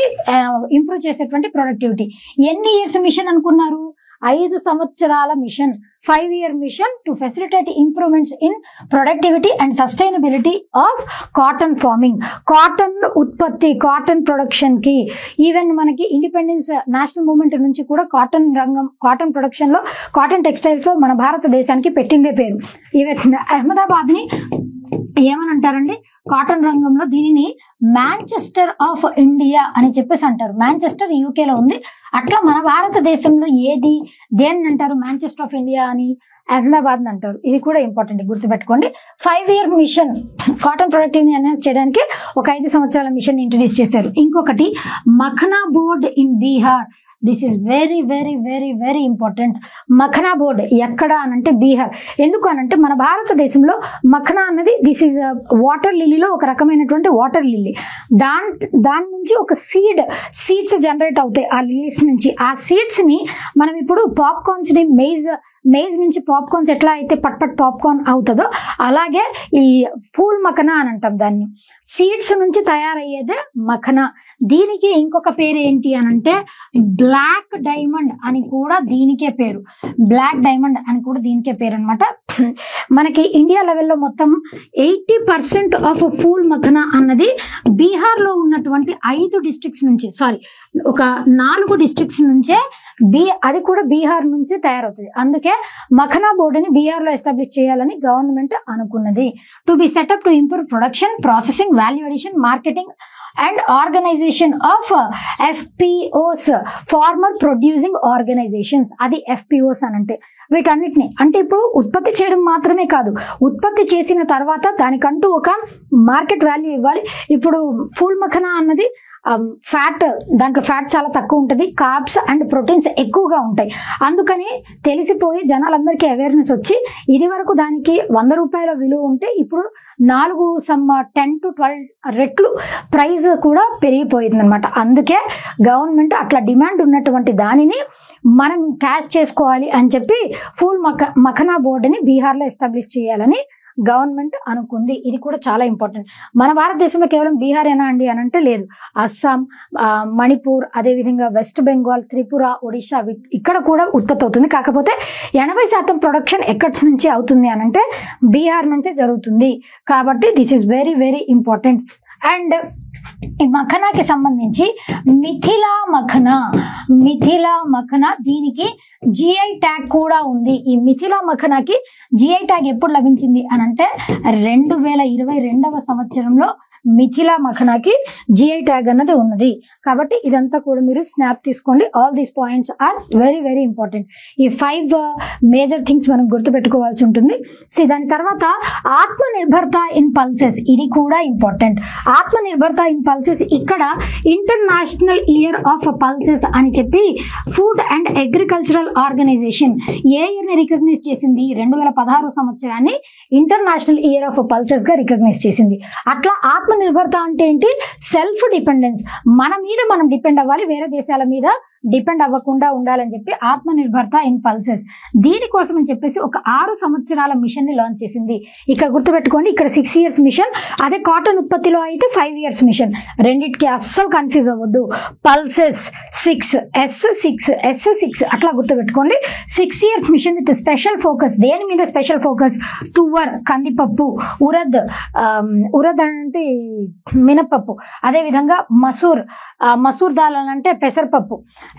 ఇంప్రూవ్ చేసేటువంటి ప్రొడక్టివిటీ. ఎన్ని ఇయర్స్ మిషన్ అనుకున్నారు? 5 సంవత్సరాల mission, 5-year mission to facilitate improvements in productivity and sustainability of cotton farming. Cotton ఉత్పత్తి, కాటన్ ప్రొడక్షన్ కి ఈవెన్ మనకి ఇండిపెండెన్స్ నేషనల్ మూవ్మెంట్ నుంచి కూడా కాటన్ రంగం, కాటన్ ప్రొడక్షన్ లో, కాటన్ టెక్స్టైల్స్ లో మన భారతదేశానికి పెట్టిందే పేరు. ఈవెన్ అహ్మదాబాద్ ని ఏమని అంటారండి, కాటన్ రంగంలో దీనిని మాంచెస్టర్ ఆఫ్ ఇండియా అని చెప్పేసి అంటారు. మాంచెస్టర్ యూకేలో ఉంది. అట్లా మన భారతదేశంలో దేన్ని అంటారు, మాంచెస్టర్ ఆఫ్ ఇండియా అని అహ్మదాబాద్ అంటారు. ఇది కూడా ఇంపార్టెంట్, గుర్తుపెట్టుకోండి. 5-year మిషన్ కాటన్ ప్రొడక్టివిటీని ఎన్హాన్స్ చేయడానికి ఒక 5 సంవత్సరాల మిషన్ ఇంట్రడ్యూస్ చేశారు. ఇంకొకటి makhana board in Bihar. This is very very very very important. Makhana board ఎక్కడ అనంటే బీహార్. ఎందుకు అనంటే మన భారతదేశంలో మఖనా అన్నది దిస్ ఈజ్ వాటర్ లిల్లీలో ఒక రకమైనటువంటి వాటర్ లిల్లీ. దాని నుంచి ఒక సీడ్స్ జనరేట్ అవుతాయి ఆ లిల్లీస్ నుంచి. ఆ సీడ్స్ ని మనం ఇప్పుడు పాప్కార్న్స్ ని మేజ్ నుంచి పాప్కార్న్స్ ఎట్లా అయితే పట్ పాప్కార్న్ అవుతుందో అలాగే ఈ పూల్ మఖనా అని అంటాం దాన్ని. సీడ్స్ నుంచి తయారయ్యేదే మఖనా. దీనికి ఇంకొక పేరు ఏంటి అనంటే బ్లాక్ డైమండ్ అని కూడా దీనికే పేరు. బ్లాక్ డైమండ్ అని కూడా దీనికే పేరు అనమాట. మనకి ఇండియా లెవెల్లో మొత్తం 80% ఆఫ్ పూల్ మఖనా అన్నది బీహార్లో ఉన్నటువంటి 5 డిస్ట్రిక్ట్స్ నుంచి, ఒక 4 డిస్ట్రిక్ట్స్ నుంచే అది కూడా బీహార్ నుంచి తయారవుతుంది. అందుకే మఖనా బోర్డుని బీహార్ లో ఎస్టాబ్లిష్ చేయాలని గవర్నమెంట్ అనుకున్నది. To be set up to improve production, processing, value addition, marketing and organisation of FPOs, farmer producing organisations. అది FPOs అని అంటే వీటన్నిటిని అంటే ఇప్పుడు ఉత్పత్తి చేయడం మాత్రమే కాదు, ఉత్పత్తి చేసిన తర్వాత దానికంటూ ఒక మార్కెట్ వాల్యూ ఇవ్వాలి. ఇప్పుడు ఫుల్ మఖనా అన్నది దాంట్లో ఫ్యాట్ చాలా తక్కువ ఉంటుంది, కార్బ్స్ అండ్ ప్రోటీన్స్ ఎక్కువగా ఉంటాయి. అందుకని తెలిసిపోయి జనాలందరికీ అవేర్నెస్ వచ్చి ఇది వరకు దానికి 100 రూపాయల విలువ ఉంటే ఇప్పుడు 10 to 12 రెట్లు ప్రైస్ కూడా పెరిగిపోయింది అనమాట. అందుకే గవర్నమెంట్ అట్లా డిమాండ్ ఉన్నటువంటి దానిని మనం క్యాష్ చేసుకోవాలి అని చెప్పి ఫుల్ మఖనా బోర్డుని బీహార్లో ఎస్టాబ్లిష్ చేయాలని గవర్నమెంట్ అనుకుంది. ఇది కూడా చాలా ఇంపార్టెంట్. మన భారతదేశంలో కేవలం బీహార్ ఏనా అండి అని అంటే లేదు. అస్సాం, మణిపూర్, అదేవిధంగా వెస్ట్ బెంగాల్, త్రిపుర, ఒడిశా ఇక్కడ కూడా ఉత్పత్తి అవుతుంది. కాకపోతే 80% ప్రొడక్షన్ ఎక్కడి నుంచి అవుతుంది అని అంటే బీహార్ నుంచే జరుగుతుంది. కాబట్టి this is very very important. And ఈ మఖనాకి సంబంధించి మిథిలా మఖనా దీనికి GI ట్యాగ్ కూడా ఉంది. ఈ మిథిలా మఖనాకి GI ట్యాగ్ ఎప్పుడు లభించింది అని అంటే 2022వ సంవత్సరంలో మిథిలా మఖనాకి GI ట్యాగ్ అన్నది ఉన్నది. కాబట్టి ఇదంతా కూడా మీరు స్నాప్ తీసుకోండి. All these points are very very important. ఈ 5 మేజర్ థింగ్స్ మనం గుర్తుపెట్టుకోవాల్సి ఉంటుంది. దాని తర్వాత ఆత్మనిర్భరత ఇన్ పల్సెస్, ఇది కూడా ఇంపార్టెంట్. ఆత్మనిర్భరత ఇన్ పల్సెస్ ఇక్కడ ఇంటర్నేషనల్ ఇయర్ ఆఫ్ పల్సెస్ అని చెప్పి ఫుడ్ అండ్ అగ్రికల్చరల్ ఆర్గనైజేషన్ ఏ ఇయర్ని రికగ్నైజ్ చేసింది, 2016 సంవత్సరాన్ని ఇంటర్నేషనల్ ఇయర్ ఆఫ్ పల్సెస్ గా రికగ్నైజ్ చేసింది. అట్లా ఆత్మనిర్భరత అంటే ఏంటి, సెల్ఫ్ డిపెండెన్స్. మన మీద మనం డిపెండ్ అవ్వాలి, వేరే దేశాల మీద డిపెండ్ అవ్వకుండా ఉండాలని చెప్పి ఆత్మనిర్భరత ఇన్ పల్సెస్. దీనికోసం అని చెప్పేసి ఒక 6 సంవత్సరాల మిషన్ ని లాంచ్ చేసింది. ఇక్కడ గుర్తుపెట్టుకోండి, ఇక్కడ 6 years మిషన్. అదే కాటన్ ఉత్పత్తిలో అయితే 5 years మిషన్. రెండింటికి అస్సలు కన్ఫ్యూజ్ అవ్వద్దు. పల్సెస్ 6 S6 అట్లా గుర్తుపెట్టుకోండి. 6 years mission with special focus. దేని మీద స్పెషల్ ఫోకస్, తువర్ కందిపప్పు, ఉరద్ అంటే మినపప్పు, అదేవిధంగా మసూర్ దాల్ అంటే పెసరపప్పు.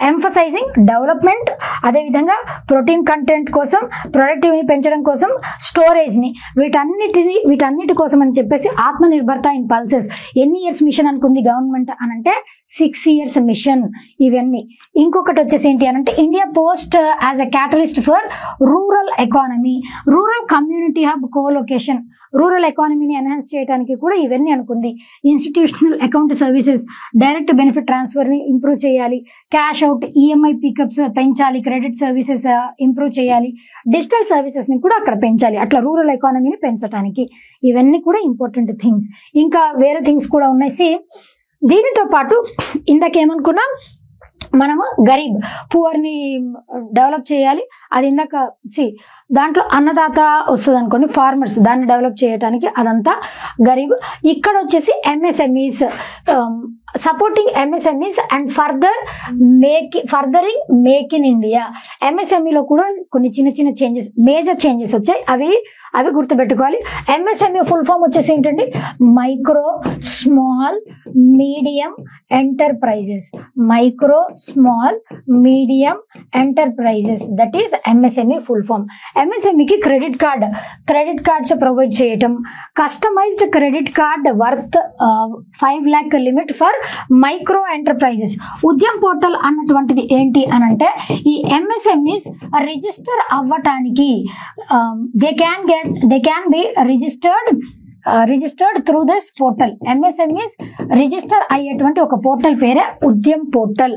ఎంఫసైజింగ్ డెవలప్మెంట్, అదేవిధంగా ప్రోటీన్ కంటెంట్ కోసం, ప్రొడక్టివిటీ పెంచడం కోసం, స్టోరేజ్ని, వీటన్నిటి కోసం అని చెప్పేసి ఆత్మనిర్భరత ఇన్ పల్సెస్. ఎన్ని ఇయర్స్ మిషన్ అనుకుంది గవర్నమెంట్ అనంటే 6 years మిషన్. ఇవన్నీ ఇంకొకటి వచ్చేసి ఏంటి అనంటే India post as a catalyst for rural economy, rural community hub colocation. రూరల్ ఎకానమీని ఎన్హాన్స్ చేయడానికి కూడా ఇవన్నీ అనుకుంది. Institutional account services, direct benefit ట్రాన్స్ఫర్ని ఇంప్రూవ్ చేయాలి, క్యాష్ అవుట్ EMI పికప్స్ పెంచాలి, క్రెడిట్ సర్వీసెస్ ఇంప్రూవ్ చేయాలి, డిజిటల్ సర్వీసెస్ని కూడా అక్కడ పెంచాలి. అట్లా రూరల్ ఎకానమీని పెంచడానికి ఇవన్నీ కూడా ఇంపార్టెంట్ థింగ్స్. ఇంకా వేరే థింగ్స్ కూడా ఉన్నాయి. దీనితో పాటు ఇందాకేమనుకున్నాం, మనము గరీబ్ పువర్ని డెవలప్ చేయాలి. అది ఇందాక దాంట్లో అన్నదాత వస్తుంది అనుకోండి, ఫార్మర్స్, దాన్ని డెవలప్ చేయడానికి అదంతా గరీబ్. ఇక్కడ వచ్చేసి MSMEs, supporting MSMEs and furthering make in India. MSMEలో కూడా కొన్ని చిన్న చేంజెస్, మేజర్ చేంజెస్ వచ్చాయి. అవి గుర్తుపెట్టుకోవాలి. MSME ఫుల్ ఫామ్ వచ్చేసి ఏంటండి, micro small medium enterprises. Micro small medium enterprises, that is MSME full form. ఎంఎస్ఎంఈకి క్రెడిట్ కార్డ్స్ ప్రొవైడ్ చేయటం, customised credit card worth 5 lakh limit for micro enterprises. Udyam portal అన్నటువంటిది ఏంటి అని అంటే ఈ ఎంఎస్ఎంఈస్ రిజిస్టర్ అవ్వటానికి they can be registered through this portal. MSMEs register అయ్యేటువంటి ఒక పోర్టల్ పేరే Udyam portal.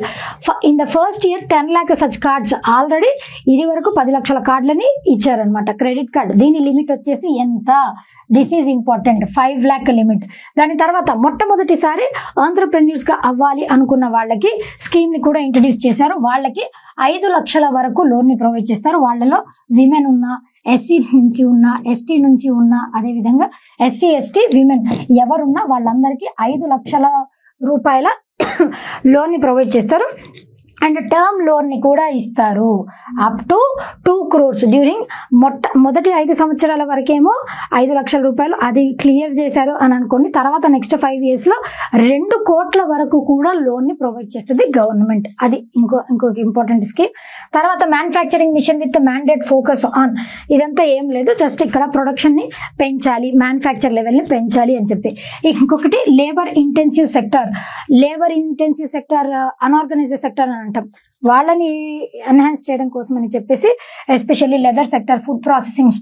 In the first year 10 lakh such cards already ఇది వరకు 10 లక్షల కార్డులని ఇచ్చారనమాట. క్రెడిట్ కార్డ్ దీని లిమిట్ వచ్చేసి ఎంత, this is important, 5 lakh limit. దాని తర్వాత మొట్టమొదటిసారి ఆంటర్‌ప్రెన్యూర్స్ గా అవ్వాలి అనుకున్న వాళ్ళకి స్కీమ్ ని కూడా ఇంట్రడ్యూస్ చేశారు. వాళ్ళకి 5 లక్షల వరకు లోన్ ని ప్రొవైడ్ చేస్తారు. వాళ్ళలో విమెన్ ఉన్న, ఎస్సీ నుంచి ఉన్న, ఎస్టీ నుంచి ఉన్న, అదేవిధంగా ఎస్సీ ఎస్టీ విమెన్ ఎవరున్నా వాళ్ళందరికీ 5 లక్షల రూపాయల లోన్ ని ప్రొవైడ్ చేస్తారు. అండ్ టర్మ్ లోన్ ని కూడా ఇస్తారు అప్ టు 2 crores డ్యూరింగ్ మొదటి 5 సంవత్సరాల వరకేమో 5 లక్షల రూపాయలు అది క్లియర్ చేశారు అని అనుకోండి. తర్వాత నెక్స్ట్ 5 years లో 2 కోట్ల వరకు కూడా లోన్ ని ప్రొవైడ్ చేస్తుంది గవర్నమెంట్. అది ఇంకొక ఇంపార్టెంట్ స్కీమ్. తర్వాత manufacturing mission with mandate focus on, ఇదంతా ఏం లేదు, జస్ట్ ఇక్కడ ప్రొడక్షన్ ని పెంచాలి, మ్యానుఫ్యాక్చర్ లెవెల్ ని పెంచాలి అని చెప్పి. ఇంకొకటి labour intensive sector unorganised sector అని అంటాం. వాళ్ళని ఎన్హాన్స్ చేయడం కోసం అని చెప్పేసి especially leather sector, food processing,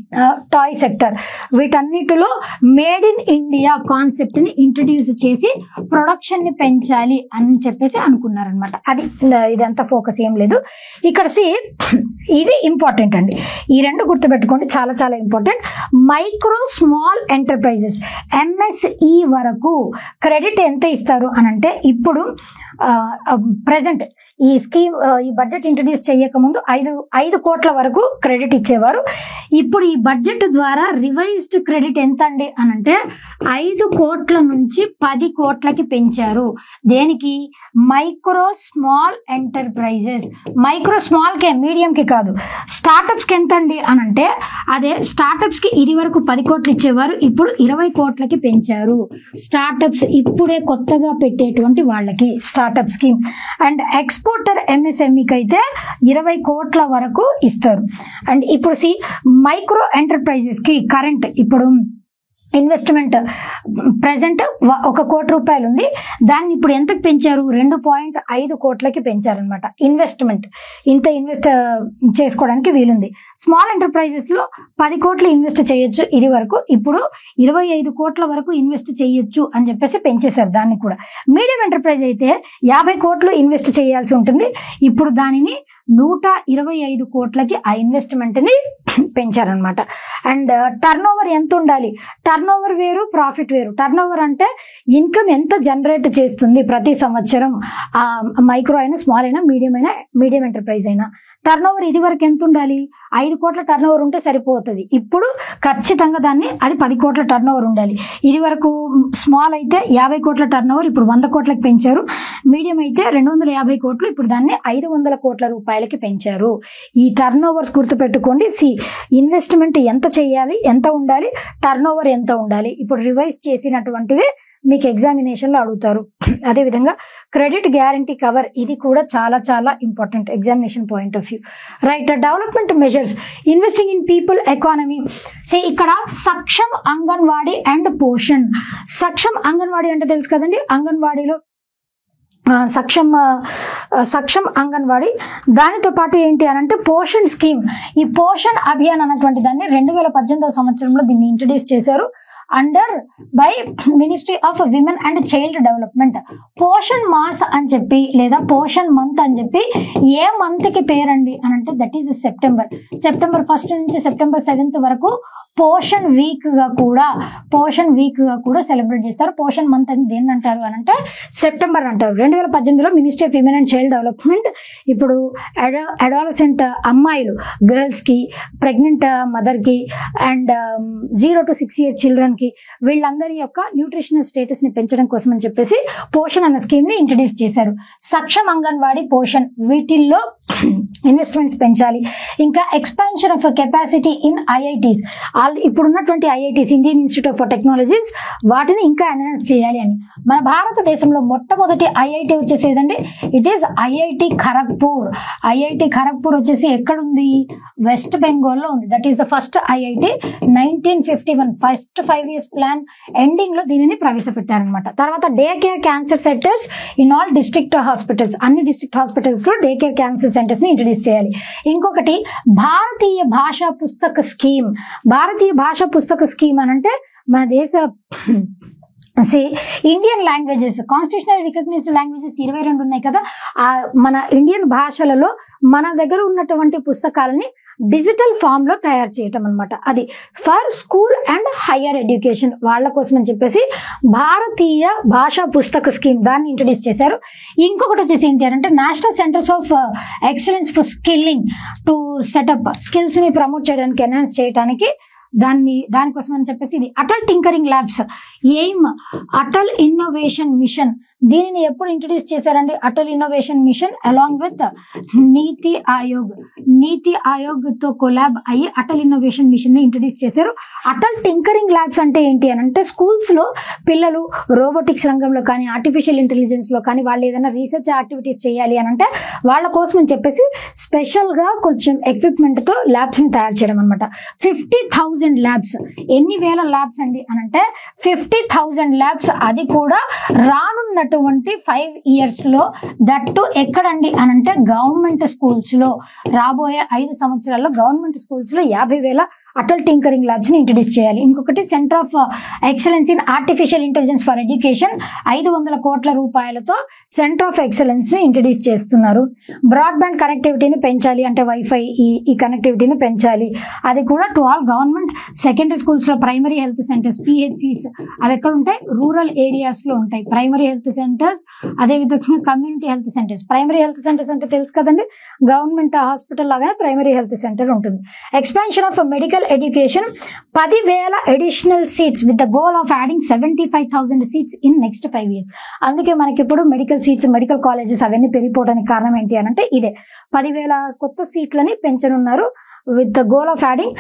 toy sector, వీటన్నిటిలో మేడ్ ఇన్ ఇండియా కాన్సెప్ట్ ని ఇంట్రడ్యూస్ చేసి ప్రొడక్షన్ ని పెంచాలి అని చెప్పేసి అనుకున్నారనమాట. అది ఇదంతా ఫోకస్ ఏం లేదు ఇక్కడ. ఇది ఇంపార్టెంట్ అండి, ఈ 2 గుర్తుపెట్టుకోండి, చాలా చాలా important. Micro small enterprises MSE వరకు క్రెడిట్ ఎంత ఇస్తారు అని అంటే ఇప్పుడు ప్రెసెంట్ ఈ స్కీమ్ ఈ బడ్జెట్ ఇంట్రడ్యూస్ చేయక ముందు 5 కోట్ల వరకు క్రెడిట్ ఇచ్చేవారు. ఇప్పుడు ఈ బడ్జెట్ ద్వారా రివైజ్డ్ క్రెడిట్ ఎంత అండి అని అంటే 5 కోట్ల నుంచి 10 కోట్లకి పెంచారు. దేనికి? Micro small enterprises. Micro small కే, మీడియం కి కాదు. స్టార్టప్స్ కి ఎంత అండి అని అంటే అదే స్టార్టప్స్ కి ఇది వరకు 10 కోట్లు ఇచ్చేవారు, ఇప్పుడు 20 కోట్లకి పెంచారు. స్టార్టప్స్ ఇప్పుడే కొత్తగా పెట్టేటువంటి వాళ్ళకి స్టార్టప్ స్కీమ్. అండ్ ఎక్స్పోర్టర్ ఎంఎస్ఎంఈకి అయితే 20 కోట్ల వరకు ఇస్తారు. అండ్ ఇప్పుడు మైక్రో ఎంటర్ప్రైజెస్ కి కరెంట్ ఇప్పుడు ఇన్వెస్ట్మెంట్ ప్రెసెంట్ 1 కోటి రూపాయలు ఉంది, దాన్ని ఇప్పుడు ఎంతకు పెంచారు? 2.5 కోట్లకి పెంచారనమాట. ఇన్వెస్ట్మెంట్ ఇంత ఇన్వెస్ట్ చేసుకోవడానికి వీలుంది. స్మాల్ ఎంటర్ప్రైజెస్ లో 10 కోట్లు ఇన్వెస్ట్ చేయొచ్చు ఇది వరకు, ఇప్పుడు 25 కోట్ల వరకు ఇన్వెస్ట్ చేయొచ్చు అని చెప్పేసి పెంచేశారు దాన్ని కూడా. మీడియం ఎంటర్ప్రైజ్ అయితే 50 కోట్లు ఇన్వెస్ట్ చేయాల్సి ఉంటుంది, ఇప్పుడు దానిని 125 కోట్లకి ఆ ఇన్వెస్ట్మెంట్ ని పెంచారనమాట. అండ్ టర్న్ ఓవర్ ఎంత ఉండాలి? టర్న్ ఓవర్ వేరు, ప్రాఫిట్ వేరు. టర్న్ ఓవర్ అంటే ఇన్కమ్ ఎంత జనరేట్ చేస్తుంది ప్రతి సంవత్సరం, మైక్రో అయినా, స్మాల్ అయినా, మీడియం ఎంటర్ప్రైజ్ అయినా. టర్న్ ఓవర్ ఇది వరకు ఎంత ఉండాలి? 5 కోట్ల టర్న్ ఓవర్ ఉంటే సరిపోతుంది. ఇప్పుడు ఖచ్చితంగా అది 10 కోట్ల టర్న్ ఓవర్ ఉండాలి. ఇది వరకు స్మాల్ అయితే 50 కోట్ల టర్న్ ఓవర్, ఇప్పుడు 100 కోట్లకి పెంచారు. మీడియం అయితే 250 కోట్లు, ఇప్పుడు దాన్ని 500 కోట్ల రూపాయలకి పెంచారు. ఈ టర్న్ ఓవర్స్ గుర్తుపెట్టుకోండి. ఇన్వెస్ట్మెంట్ ఎంత చేయాలి, ఎంత ఉండాలి, టర్న్ ఓవర్ ఎంత ఉండాలి, ఇప్పుడు రివైజ్ చేసినటువంటివి మీకు ఎగ్జామినేషన్ లో అడుగుతారు. అదేవిధంగా క్రెడిట్ గ్యారంటీ కవర్, ఇది కూడా చాలా చాలా important examination point of view. Right. Development measures investing in people economy. ఇక్కడ సక్షం అంగన్వాడీ అండ్ పోషణ్. సక్షం అంగన్వాడీ అంటే తెలుసు కదండి, అంగన్వాడీలో సక్షం అంగన్వాడీ, దానితో పాటు ఏంటి అని అంటే పోషణ్ స్కీమ్. ఈ పోషణ్ అభియాన్ అన్నటువంటి దాన్ని 2018వ సంవత్సరంలో దీన్ని ఇంట్రడ్యూస్ చేశారు under by ministry of women and child development. Poshan mass అని చెప్పి లేదా పోషణ్ మంత్ అని చెప్పి ఏ మంత్ కి పేరండి అని అంటే దట్ ఈస్ సెప్టెంబర్ 1st నుంచి సెప్టెంబర్ 7th వరకు పోషణ్ వీక్ గా కూడా సెలబ్రేట్ చేస్తారు. పోషణ్ మంత్ అని దేన్ని అంటారు అని అంటే సెప్టెంబర్ అంటారు. 2018లో ministry of women and child development ఇప్పుడు అడాలసెంట్ అమ్మాయిలు, గర్ల్స్ కి, ప్రెగ్నెంట్ మదర్ కి అండ్ 0 to 6 year చిల్డ్రన్ కి, వీళ్ళందరి యొక్క న్యూట్రిషనల్ స్టేటస్ ని పెంచడం కోసం అని చెప్పేసి పోషణ్ అన్న స్కీమ్ ని ఇంట్రడ్యూస్ చేశారు. సక్షం అంగన్వాడీ, పోషణ్, వీటిల్లో ఇన్వెస్ట్మెంట్స్ పెంచాలి. ఇంకా expansion of capacity in IITs, ఇప్పుడున్నటువంటి IITs Indian institute of technologies వాటిని ఇంకా ఎన్హాన్స్ చేయాలి అని. మన భారతదేశంలో మొట్టమొదటి ఐఐటి వచ్చేసి ఏదండి, it is IIT Kharagpur. IIT Kharagpur వచ్చేసి ఎక్కడుంది, వెస్ట్ బెంగాల్లో ఉంది. That is the first IIT. 1951 first 5 years plan ending లో దీనిని ప్రవేశపెట్టారనమాట. తర్వాత day care cancer centres in all district hospitals, అన్ని డిస్ట్రిక్ట్ హాస్పిటల్స్ లో డే కేర్ క్యాన్సర్ సెంటర్స్ ని ఇంట్రడ్యూస్ చేయాలి. ఇంకొకటి భారతీయ భాషా పుస్తక స్కీమ్. భారతీయ భాషా పుస్తక స్కీమ్ అని అంటే మన దేశ Indian languages, constitutional recognised languages 22 ఉన్నాయి కదా, మన ఇండియన్ భాషలలో మన దగ్గర ఉన్నటువంటి పుస్తకాలని డిజిటల్ ఫామ్ లో తయారు చేయటం అనమాట. అది for school and higher education వాళ్ళ కోసం అని చెప్పేసి భారతీయ భాషా పుస్తక స్కీమ్ దాన్ని ఇంట్రడ్యూస్ చేశారు. ఇంకొకటి వచ్చేసి ఏంటి అంటే national centres of excellence for skilling to set up, skills ని ప్రమోట్ చేయడానికి, ఎన్హాన్స్ చేయడానికి దానికోసం అని చెప్పేసి ఇది Atal tinkering labs. Aim Atal innovation mission. దీనిని ఎప్పుడు ఇంట్రడ్యూస్ చేశారండి, Atal innovation mission along with నీతి ఆయోగ్. నీతి ఆయోగ్ తో కొలాబ్ అయ్యి అటల్ ఇన్నోవేషన్ మిషన్ ని ఇంట్రడ్యూస్ చేశారు. అటల్ టింకరింగ్ ల్యాబ్స్ అంటే ఏంటి అని అంటే స్కూల్స్ లో పిల్లలు రోబోటిక్స్ రంగంలో కానీ ఆర్టిఫిషియల్ ఇంటెలిజెన్స్ లో కానీ వాళ్ళు ఏదైనా రీసెర్చ్ యాక్టివిటీస్ చేయాలి అని అంటే వాళ్ళ కోసం అని చెప్పేసి స్పెషల్ గా కొంచెం ఎక్విప్మెంట్ తో ల్యాబ్స్ ని తయారు చేయడం అనమాట. 50,000 ల్యాబ్స్. ఎన్ని వేల ల్యాబ్స్ అండి అని అంటే 50,000 ల్యాబ్స్. అది కూడా రానున్నటువంటి 5 years లో, దట్టు ఎక్కడండి అని అంటే గవర్నమెంట్ స్కూల్స్ లో. రాబోయే 5 సంవత్సరాల్లో గవర్నమెంట్ స్కూల్స్ లో 50,000 అటల్ టింకరింగ్ ల్యాబ్స్ ని ఇంట్రడ్యూస్ చేయాలి. ఇంకొకటి centre of excellence in artificial intelligence for education 500 కోట్ల రూపాయలతో సెంటర్ ఆఫ్ ఎక్సలెన్స్ ని ఇంట్రడ్యూస్ చేస్తున్నారు. బ్రాడ్బ్యాండ్ కనెక్టివిటీని పెంచాలి, అంటే వైఫై ఈ కనెక్టివిటీని పెంచాలి. అది కూడా to all government secondary schools లో ప్రైమరీ హెల్త్ సెంటర్స్ PHCs అవి ఎక్కడ ఉంటాయి, రూరల్ ఏరియాస్ లో ఉంటాయి ప్రైమరీ హెల్త్ సెంటర్స్. అదేవిధంగా community health centres. Primary health centres అంటే తెలుసు కదండి, గవర్నమెంట్ హాస్పిటల్ లాగానే ప్రైమరీ హెల్త్ సెంటర్ ఉంటుంది. Expansion of medical education 10,000 additional seats with the goal of adding 75,000 seats in next 5 years. అందుకే మనకి ఇప్పుడు మెడికల్ సీట్స్, మెడికల్ కాలేజెస్ అవన్నీ పెరిగిపోవడానికి కారణం ఏంటి అని అంటే ఇదే. 10,000 కొత్త సీట్లని పెంచనున్నారు with the goal of adding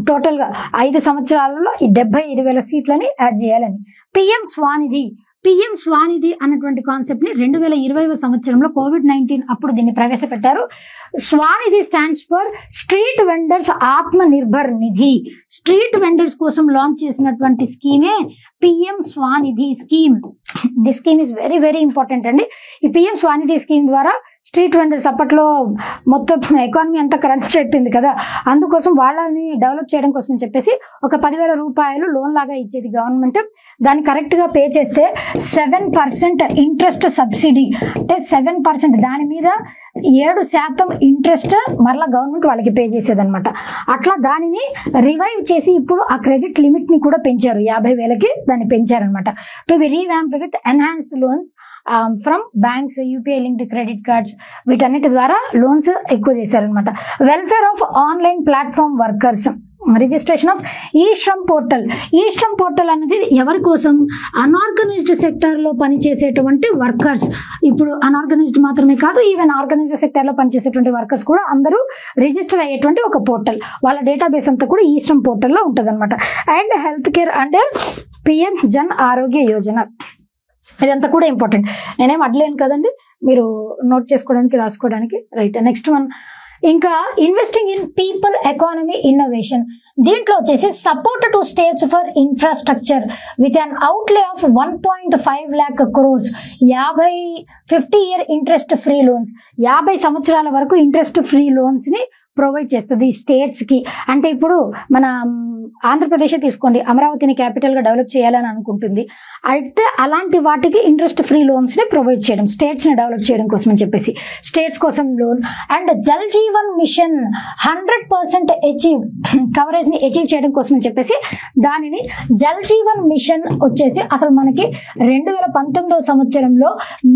total గా 5 సంవత్సరాలలో 75,000 సీట్లని యాడ్ చేయాలని. పిఎం స్వానిధి అన్నటువంటి కాన్సెప్ట్ ని 2020వ సంవత్సరంలో COVID-19 అప్పుడు దీన్ని ప్రవేశపెట్టారు. Svanidhi stands for street vendors Atma Nirbhar Nidhi. Street vendors కోసం లాంచ్ చేసినటువంటి స్కీమే PM Svanidhi scheme. The scheme is very very important అండి. ఈ పిఎం స్వానిధి స్కీమ్ ద్వారా స్ట్రీట్ వెండర్స్ అప్పట్లో మొత్తం ఎకానమీ అంతా క్రంచ్ అయిపోయింది కదా, అందుకోసం వాళ్ళని డెవలప్ చేయడం కోసం అని చెప్పేసి ఒక 10,000 రూపాయలు లోన్ లాగా ఇచ్చేది గవర్నమెంట్. దాన్ని కరెక్ట్ గా పే చేస్తే 7% ఇంట్రెస్ట్ సబ్సిడీ, అంటే 7%, దాని మీద 7% ఇంట్రెస్ట్ మరలా గవర్నమెంట్ వాళ్ళకి పే చేసేది అనమాట. అట్లా దానిని రివైవ్ చేసి ఇప్పుడు ఆ క్రెడిట్ లిమిట్ ని కూడా పెంచారు, 50,000కి దాన్ని పెంచారనమాట. To be revamped with enhanced loans from banks, UPI linked credit cards, వీటన్నిటి ద్వారా లోన్స్ ఎక్కువ చేశారనమాట. Welfare of online platform workers. Registration of e-Shram portal. E-Shram portal అనేది ఎవరి కోసం, అన్ఆర్గనైజ్డ్ సెక్టర్ లో పనిచేసేటువంటి వర్కర్స్. ఇప్పుడు అన్ఆర్గనైజ్డ్ మాత్రమే కాదు, ఈవెన్ ఆర్గనైజ్డ్ సెక్టర్ లో పనిచేసేటువంటి వర్కర్స్ కూడా అందరూ రిజిస్టర్ అయ్యేటువంటి ఒక పోర్టల్. వాళ్ళ డేటాబేస్ అంతా కూడా ఈ-శ్రమ్ పోర్టల్లో ఉంటుంది అనమాట. And health care under PM Jan ఆరోగ్య యోజన. ఇదంతా కూడా ఇంపార్టెంట్. నేనేం అడ్లేను కదండి, మీరు నోట్ చేసుకోవడానికి, రాసుకోవడానికి. రైట్, నెక్స్ట్ వన్ ఇంకా investing in people economy innovation. దీంట్లో వచ్చేసి support to states for infrastructure with an అవుట్లే of 1.5 lakh crores. 50 year interest free loans, 50 సంవత్సరాల వరకు ఇంట్రెస్ట్ ఫ్రీ లోన్స్ ని ప్రొవైడ్ చేస్తుంది స్టేట్స్ కి. అంటే ఇప్పుడు మన ఆంధ్రప్రదేశ్ తీసుకోండి, అమరావతిని క్యాపిటల్ గా డెవలప్ చేయాలని అనుకుంటుంది. అయితే అలాంటి వాటికి ఇంట్రెస్ట్ ఫ్రీ లోన్స్ ని ప్రొవైడ్ చేయడం, స్టేట్స్ ని డెవలప్ చేయడం కోసం అని చెప్పేసి స్టేట్స్ కోసం loan. And Jal Jeevan mission 100% coverage ని అచీవ్ చేయడం కోసం అని చెప్పేసి దానిని జల్ జీవన్ మిషన్ వచ్చేసి అసలు మనకి 2019వ సంవత్సరంలో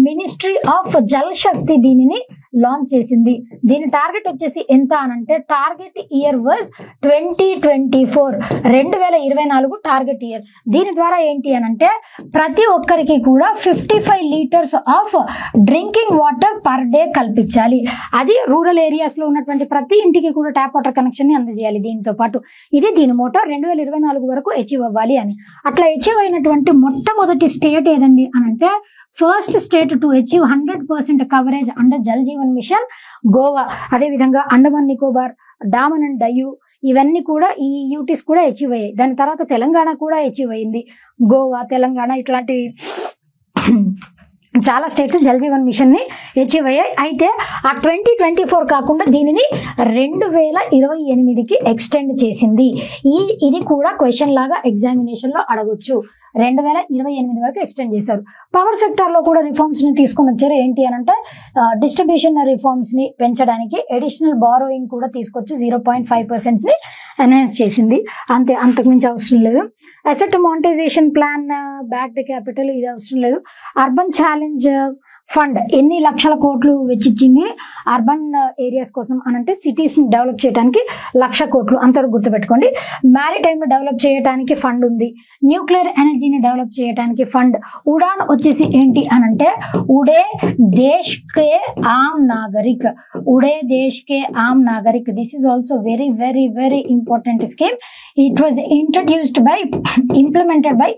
మినిస్ట్రీ ఆఫ్ జల్ శక్తి దీనిని లాంచ్ చేసింది. దీని టార్గెట్ వచ్చేసి ఎంత అనంటే target year was 2024 2024 target year. దీని ద్వారా ఏంటి అనంటే ప్రతి ఒక్కరికి కూడా 55 litres of drinking water per day కల్పించాలి. అది రూరల్ ఏరియాస్ లో ఉన్నటువంటి ప్రతి ఇంటికి కూడా ట్యాప్ వాటర్ కనెక్షన్ ని అందజేయాలి. దీంతో పాటు ఇది దీని మోటో 2024 వరకు అచీవ్ అవ్వాలి అని. అట్లా అచీవ్ అయినటువంటి మొట్టమొదటి స్టేట్ ఏదండి అనంటే first state to achieve 100% coverage under Jal Jeevan mission Goa. అదేవిధంగా అండమాన్ నికోబార్, డామన్ అండ్ డయ్యూ ఇవన్నీ కూడా ఈ యూటీస్ కూడా అచీవ్ అయ్యాయి. దాని తర్వాత తెలంగాణ కూడా అచీవ్ అయింది. గోవా, తెలంగాణ ఇట్లాంటి చాలా స్టేట్స్ జల్ జీవన్ మిషన్ ని అచీవ్ అయ్యాయి. అయితే ఆ 2024 కాకుండా దీనిని 2028కి ఎక్స్టెండ్ చేసింది. ఇది కూడా క్వశ్చన్ లాగా ఎగ్జామినేషన్ లో అడగొచ్చు. 2028 వరకు ఎక్స్టెండ్ చేశారు. పవర్ సెక్టర్ లో కూడా రిఫార్మ్స్ ని తీసుకొని వచ్చారు. ఏంటి అని అంటే డిస్ట్రిబ్యూషన్ రిఫార్మ్స్ ని పెంచడానికి అడిషనల్ బారోయింగ్ కూడా తీసుకొచ్చి 0.5% ని ఎన్హాన్స్ చేసింది. అంతే, అంతకుమించి అవసరం లేదు. Asset monetisation plan, backed capital ఇది అవసరం లేదు. అర్బన్ ఛాలెంజ్ ఫండ్ ఎన్ని లక్షల కోట్లు వెచ్చించింది అర్బన్ ఏరియాస్ కోసం అనంటే సిటీస్ ని డెవలప్ చేయడానికి 1,00,000 కోట్లు అంతవరకు గుర్తుపెట్టుకోండి. మ్యారిటైమ్ డెవలప్ చేయడానికి ఫండ్ ఉంది. న్యూక్లియర్ ఎనర్జీని డెవలప్ చేయడానికి ఫండ్. ఉడాన్ వచ్చేసి ఏంటి అనంటే Ude Desh ke Aam Nagrik, Ude Desh ke Aam Nagrik. This is also very very very important scheme. It was implemented by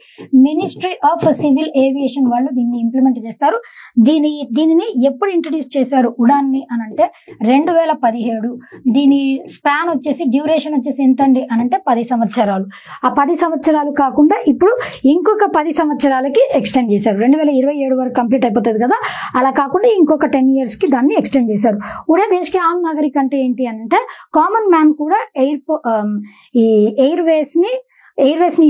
ministry of civil aviation వాళ్ళు దీన్ని ఇంప్లిమెంట్ చేస్తారు. దీనిని ఎప్పుడు ఇంట్రడ్యూస్ చేశారు ఉడాన్ ని అనంటే 2017. దీని స్పాన్ వచ్చేసి డ్యూరేషన్ వచ్చేసి ఎంతండి అనంటే 10 సంవత్సరాలు. ఆ 10 సంవత్సరాలు కాకుండా ఇప్పుడు ఇంకొక 10 సంవత్సరాలకి ఎక్స్టెండ్ చేశారు. 2027 వరకు కంప్లీట్ అయిపోతుంది కదా, అలా కాకుండా ఇంకొక 10 years కి దాన్ని ఎక్స్టెండ్ చేశారు. ఉడే దేశ్ కి ఆమ్ నాగరిక్ అంటే ఏంటి అంటే కామన్ మ్యాన్ కూడా ఈ ఎయిర్వేస్ ని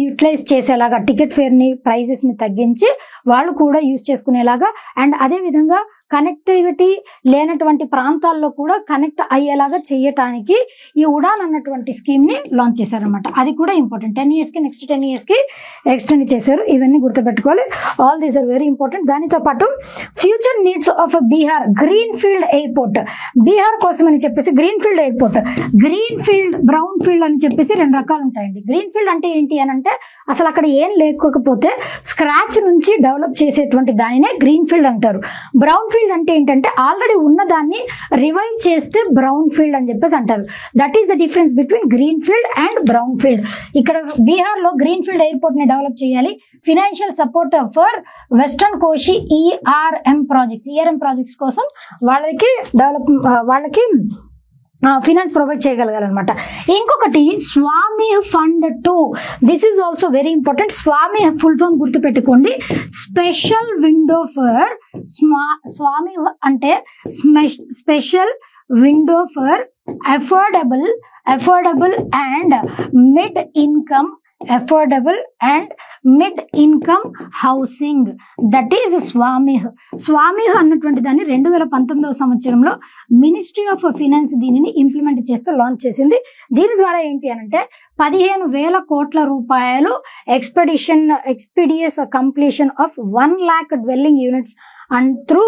యూటిలైజ్ చేసేలాగా, టికెట్ ఫేర్ ని ప్రైజెస్ ని తగ్గించి వాళ్ళు కూడా యూజ్ చేసుకునేలాగా, అండ్ అదే విధంగా కనెక్టివిటీ లేనటువంటి ప్రాంతాల్లో కూడా కనెక్ట్ అయ్యేలాగా చేయటానికి ఈ ఉడాన్ అన్నటువంటి స్కీమ్ ని లాంచ్ చేశారనమాట. అది కూడా ఇంపార్టెంట్. 10 years కి నెక్స్ట్ 10 years కి ఎక్స్టెండ్ చేశారు. ఇవన్నీ గుర్తుపెట్టుకోవాలి. All these are very important. దానితో పాటు future needs of Bihar green field airport. Bihar కోసం అని చెప్పేసి green field airport, green field, brown field అని చెప్పేసి 2 రకాలు ఉంటాయండి. గ్రీన్ ఫీల్డ్ అంటే ఏంటి అని అంటే అసలు అక్కడ ఏం లేకపోతే స్క్రాచ్ నుంచి డెవలప్ చేసేటువంటి దానినే గ్రీన్ ఫీల్డ్ అంటారు. బ్రౌన్ ఫీల్డ్ అంటే ఏంటంటే ఆల్రెడీ ఉన్న దాన్ని రివైవ్ చేస్తే బ్రౌన్ ఫీల్డ్ అని చెప్పేసి అంటారు. That is the difference between green field and brown field. ఇక్కడ బీహార్ లో గ్రీన్ ఫీల్డ్ ఎయిర్పోర్ట్ ని డెవలప్ చేయాలి. Financial support for western Kosi ERM projects కోసం వాళ్ళకి ఫినాన్స్ ప్రొవైడ్ చేయగలగాలన్నమాట. ఇంకొకటి స్వామి fund 2. This is also very important. స్వామి ఫుల్ ఫామ్ గుర్తుపెట్టుకోండి. స్పెషల్ విండో ఫర్ స్వామి అంటే special window for affordable and mid income housing. That is స్వామి అన్నటువంటి దాన్ని 2019వ సంవత్సరంలో మినిస్ట్రీ ఆఫ్ ఫైనాన్స్ దీనిని ఇంప్లిమెంట్ చేస్తూ లాంచ్ చేసింది. దీని ద్వారా ఏంటి అనంటే 15,000 కోట్ల రూపాయలు expeditious completion of 1 lakh dwelling units and through